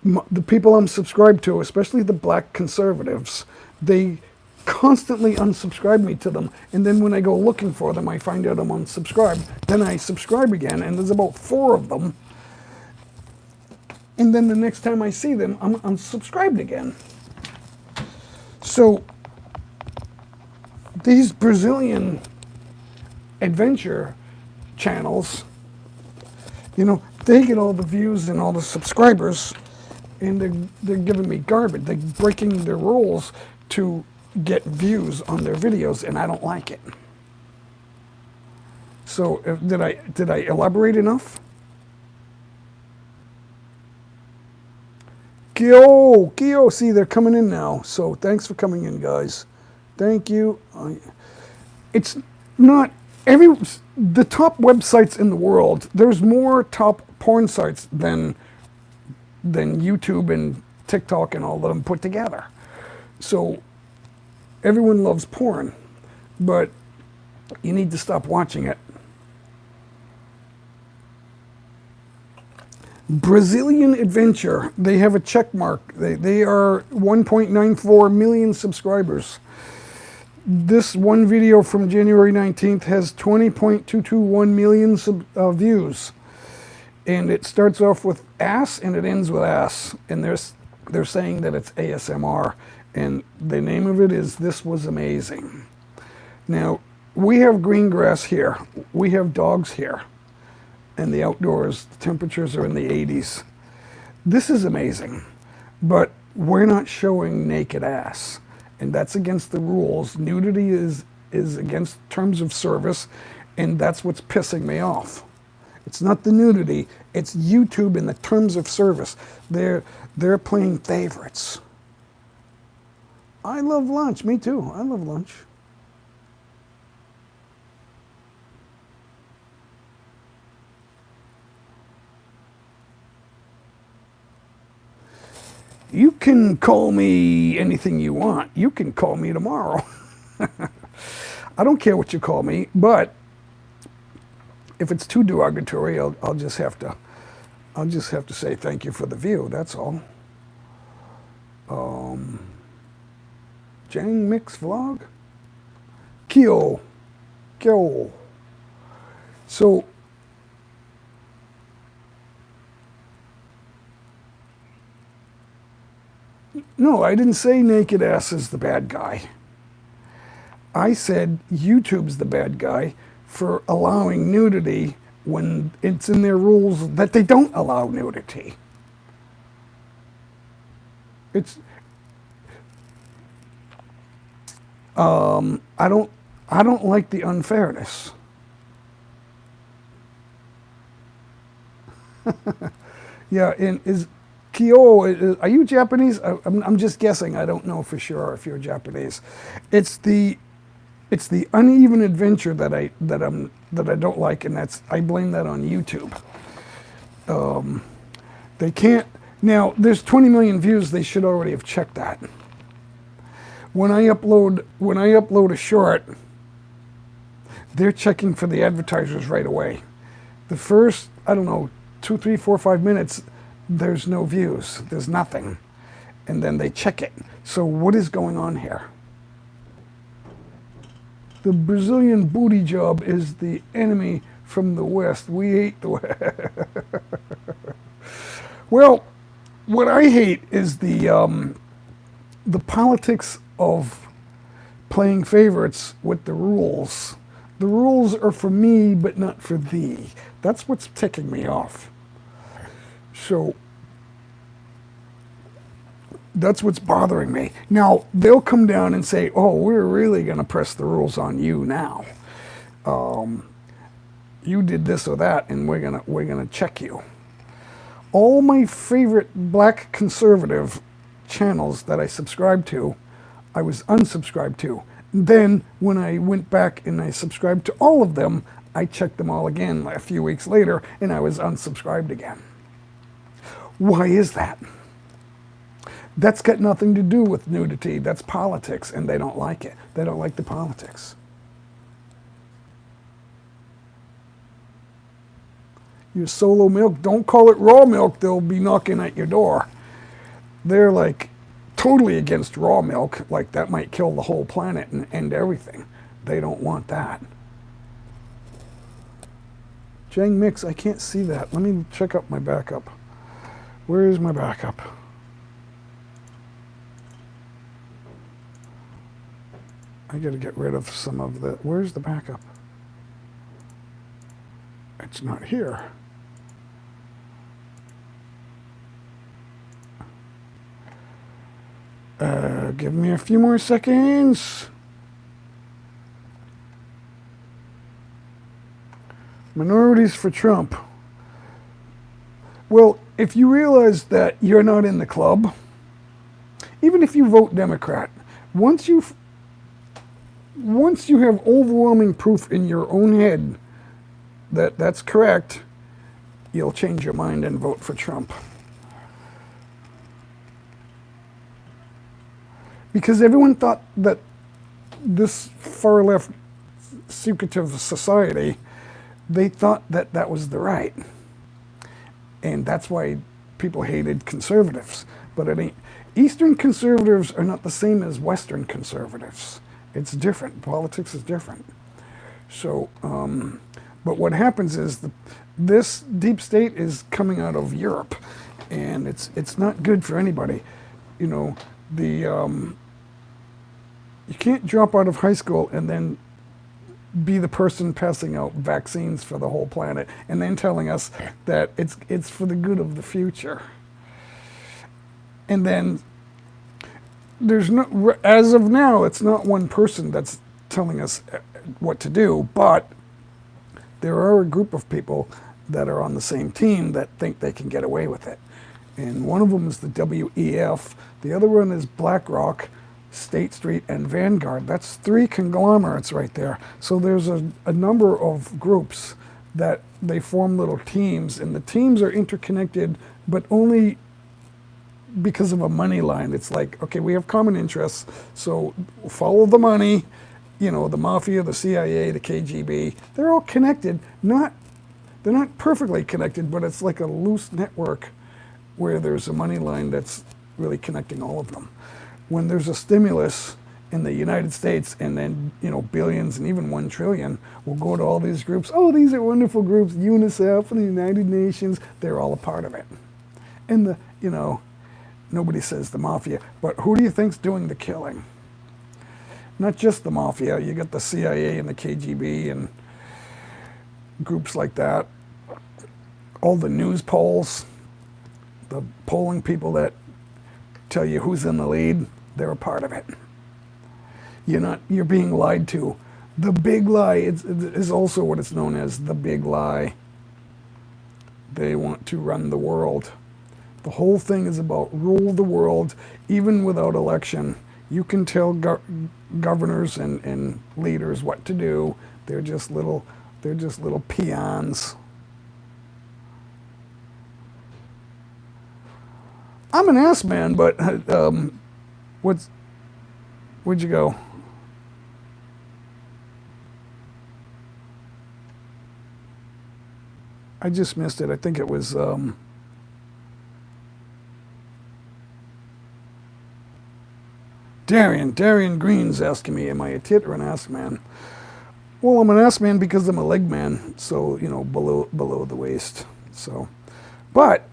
The people I'm subscribed to, especially the black conservatives, they constantly unsubscribe me to them, and then when I go looking for them, I find out I'm unsubscribed. Then I subscribe again, and there's about 4 of them, and then the next time I see them, I'm unsubscribed again. So these Brazilian adventure channels, they get all the views and all the subscribers, and they're giving me garbage. They're breaking their rules to get views on their videos, and I don't like it. So did I elaborate enough? Kyo, see, they're coming in now. So thanks for coming in, guys. Thank you. It's not the top websites in the world. There's more top porn sites than YouTube and TikTok and all of them put together. So everyone loves porn, but you need to stop watching it. Brazilian Adventure, they have a check mark. They are 1.94 million subscribers. This one video from January 19th has 20.221 million views. And it starts off with ass and it ends with ass. And they're saying that it's ASMR. And the name of it is "This Was Amazing." Now, we have green grass here. We have dogs here. And the outdoors, the temperatures are in the 80s. This is amazing. But we're not showing naked ass. And that's against the rules. Nudity is against terms of service. And that's what's pissing me off. It's not the nudity. It's YouTube and the terms of service. They're playing favorites. I love lunch. Me too. I love lunch. You can call me anything you want. You can call me tomorrow. I don't care what you call me, but if it's too derogatory, I'll just have to say thank you for the view. That's all. Jang Mix Vlog? Kyo. So, no, I didn't say naked ass is the bad guy. I said YouTube's the bad guy for allowing nudity when it's in their rules that they don't allow nudity. It's I don't like the unfairness. Yeah, and is Kyo, are you Japanese? I'm just guessing. I don't know for sure if you're Japanese. It's the uneven adventure that I don't like, and I blame that on YouTube. They can't now. There's 20 million views. They should already have checked that. When I upload a short, they're checking for the advertisers right away. The first, I don't know, 2, 3, 4, 5 minutes, there's no views. There's nothing. And then they check it. So what is going on here? The Brazilian booty job is the enemy from the West. We hate the West. Well, what I hate is the politics of playing favorites with the rules. The rules are for me, but not for thee. That's what's ticking me off. So that's what's bothering me. Now, they'll come down and say, oh, we're really going to press the rules on you now. You did this or that, and we're gonna check you. All my favorite black conservative channels that I subscribed to, I was unsubscribed to. Then, when I went back and I subscribed to all of them, I checked them all again a few weeks later, and I was unsubscribed again. Why is that? That's got nothing to do with nudity. That's politics, and they don't like it. They don't like the politics. Your solo milk, don't call it raw milk. They'll be knocking at your door. They're like totally against raw milk. Like that might kill the whole planet and end everything. They don't want that. Jang Mix, I can't see that. Let me check up my backup. Where is my backup? I gotta get rid of some of the, where's the backup? It's not here. Give me a few more seconds. Minorities for Trump. Well, if you realize that you're not in the club, even if you vote Democrat, once you have overwhelming proof in your own head that that's correct, you'll change your mind and vote for Trump. Because everyone thought that this far-left secretive society, they thought that that was the right. And that's why people hated conservatives. But it ain't. Eastern conservatives are not the same as Western conservatives. It's different. Politics is different. So, but what happens is this deep state is coming out of Europe, and it's not good for anybody. You know, you can't drop out of high school and then be the person passing out vaccines for the whole planet and then telling us that it's for the good of the future. And then there's no, as of now, it's not one person that's telling us what to do, but there are a group of people that are on the same team that think they can get away with it. And one of them is the WEF, the other one is BlackRock, State Street, and Vanguard. That's 3 conglomerates right there. So there's a number of groups that they form little teams, and the teams are interconnected, but only because of a money line. It's like, okay, we have common interests, so follow the money. You know, the mafia, the CIA, the KGB, they're all connected. They're not perfectly connected, but it's like a loose network where there's a money line that's really connecting all of them. When there's a stimulus in the United States, and then, you know, billions and even 1 trillion will go to all these groups. Oh, these are wonderful groups, UNICEF and the United Nations, they're all a part of it. And you know, nobody says the mafia, but who do you think's doing the killing? Not just the mafia, you got the CIA and the KGB, and groups like that, all the news polls, the polling people that tell you who's in the lead, they're a part of it. You're being lied to. The big lie is also what it's known as, the big lie. They want to run the world. The whole thing is about rule the world, even without election. You can tell governors and leaders what to do. They're just little peons. I'm an ass man, but where'd you go? I just missed it. I think it was Darian Green's asking me, am I a tit or an ass man? Well, I'm an ass man because I'm a leg man, so below the waist. So, but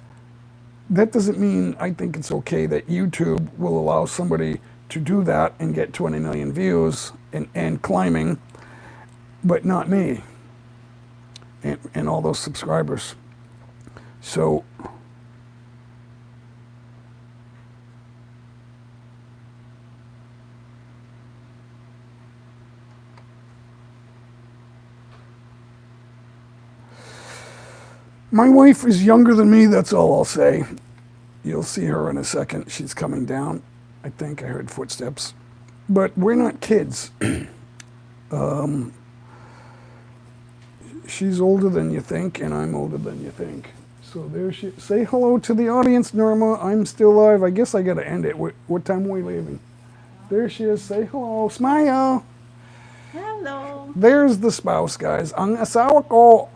that doesn't mean I think it's okay that YouTube will allow somebody to do that and get 20 million views and climbing, but not me and all those subscribers. So my wife is younger than me, that's all I'll say. You'll see her in a second. She's coming down. I think I heard footsteps. But we're not kids. She's older than you think, and I'm older than you think. So there she is. Say hello to the audience, Norma. I'm still live. I guess I got to end it. What time are we leaving? There she is. Say hello. Smile. Hello. There's the spouse, guys. Ang asawa ko.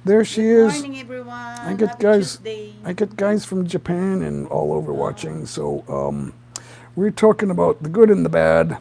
There she is. Good morning, everyone. I get Happy guys. Tuesday. I get guys from Japan and all over watching. So we're talking about the good and the bad.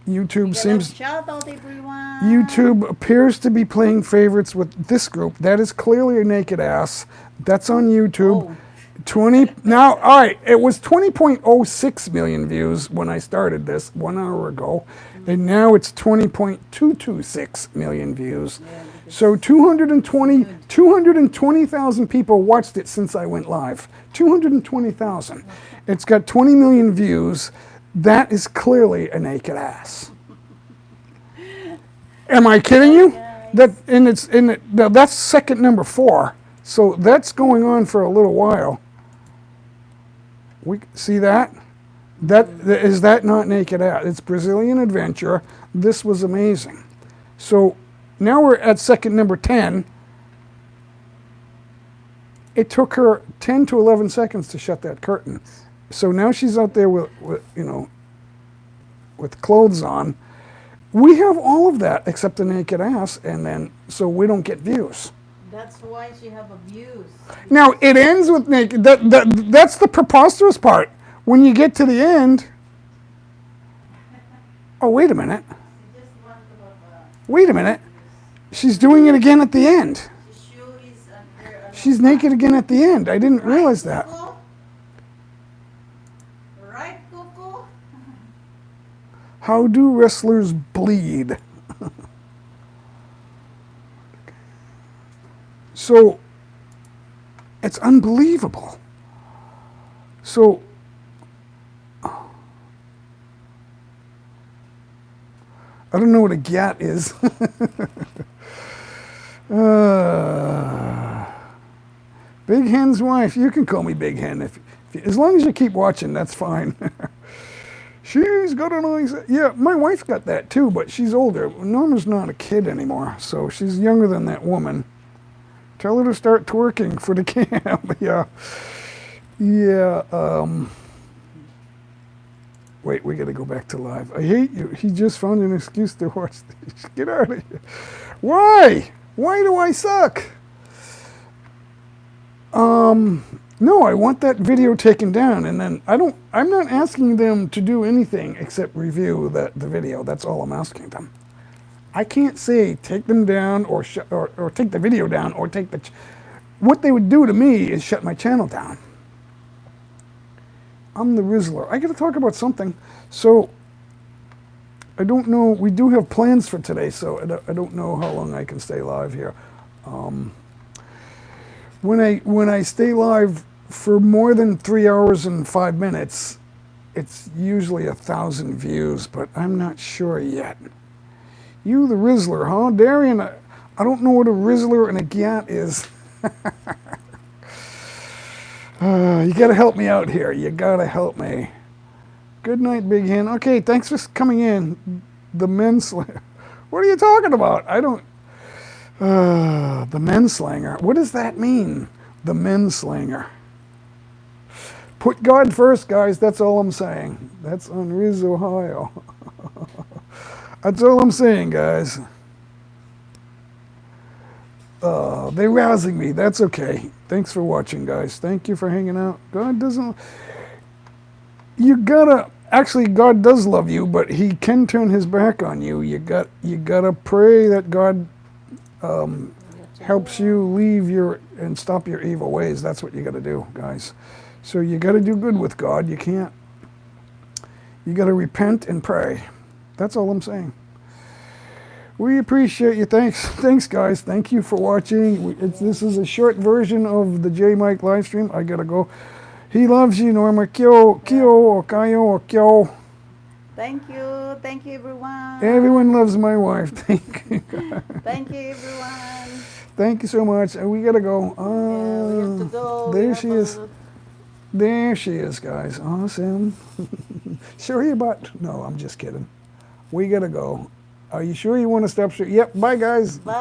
YouTube seems. Shout out, everyone. YouTube appears to be playing favorites with this group. That is clearly a naked ass. That's on YouTube. Oh. 20 now. All right, it was 20.06 million views when I started this 1 hour ago, and now it's 20.226 million views. Yeah, So 220,000 people watched it since I went live. 220,000. It's got 20 million views. That is clearly a naked ass. Am I kidding you? That's second number 4. So that's going on for a little while. We see that? Is that not naked ass? It's Brazilian Adventure. This was amazing. So now we're at second number 10. It took her 10 to 11 seconds to shut that curtain. So now she's out there with clothes on. We have all of that except the naked ass, and then so we don't get views. That's why she have views. Now it ends with naked. That's the preposterous part. When you get to the end. Oh, wait a minute. Wait a minute. She's doing it again at the end. She's naked again at the end. I didn't realize that. Right, Coco? How do wrestlers bleed? So, it's unbelievable. So, I don't know what a gat is. Big Hen's wife. You can call me Big Hen as long as you keep watching. That's fine. She's got a nice. Yeah, my wife got that too, but she's older. Norma's not a kid anymore, so she's younger than that woman. Tell her to start twerking for the cam. Yeah. Wait, we gotta go back to live. I hate you. He just found an excuse to watch this. Get out of here. Why? Why do I suck? No, I want that video taken down, and then I'm not asking them to do anything except review the video. That's all I'm asking them. I can't say take them down or take the video down or take the. What they would do to me is shut my channel down. I'm the Rizzler. I got to talk about something. So I don't know. We do have plans for today, so I don't know how long I can stay live here. When I stay live for more than 3 hours and 5 minutes, it's usually 1,000 views, but I'm not sure yet. You the Rizzler, huh? Darian, I don't know what a Rizzler and a Gyat is. You gotta help me out here. You gotta help me. Good night, Big Hen. Okay, thanks for coming in. The Menslanger. What are you talking about? I don't... the Menslanger. What does that mean? The Menslanger. Put God first, guys. That's all I'm saying. That's on Riz, Ohio. That's all I'm saying, guys. They're rousing me. That's okay. Thanks for watching, guys. Thank you for hanging out. God doesn't... You gotta... Actually, God does love you, but He can turn His back on you. You gotta pray that God helps you leave your... and stop your evil ways. That's what you gotta do, guys. So you gotta do good with God. You can't... You gotta repent and pray. That's all I'm saying. We appreciate you. Thanks, guys. Thank you for watching. This is a short version of the J Mike live stream. I gotta go. He loves you, Norma. Kyo, or kayo, or kyo. Thank you everyone. Everyone loves my wife. Thank you. Thank you everyone. Thank you so much. We gotta go. Yeah, we have to go. There she is. There she is, guys. Awesome. Show your butt. No, I'm just kidding. We gotta go. Are you sure you want to stop? Yep. Bye, guys. Bye.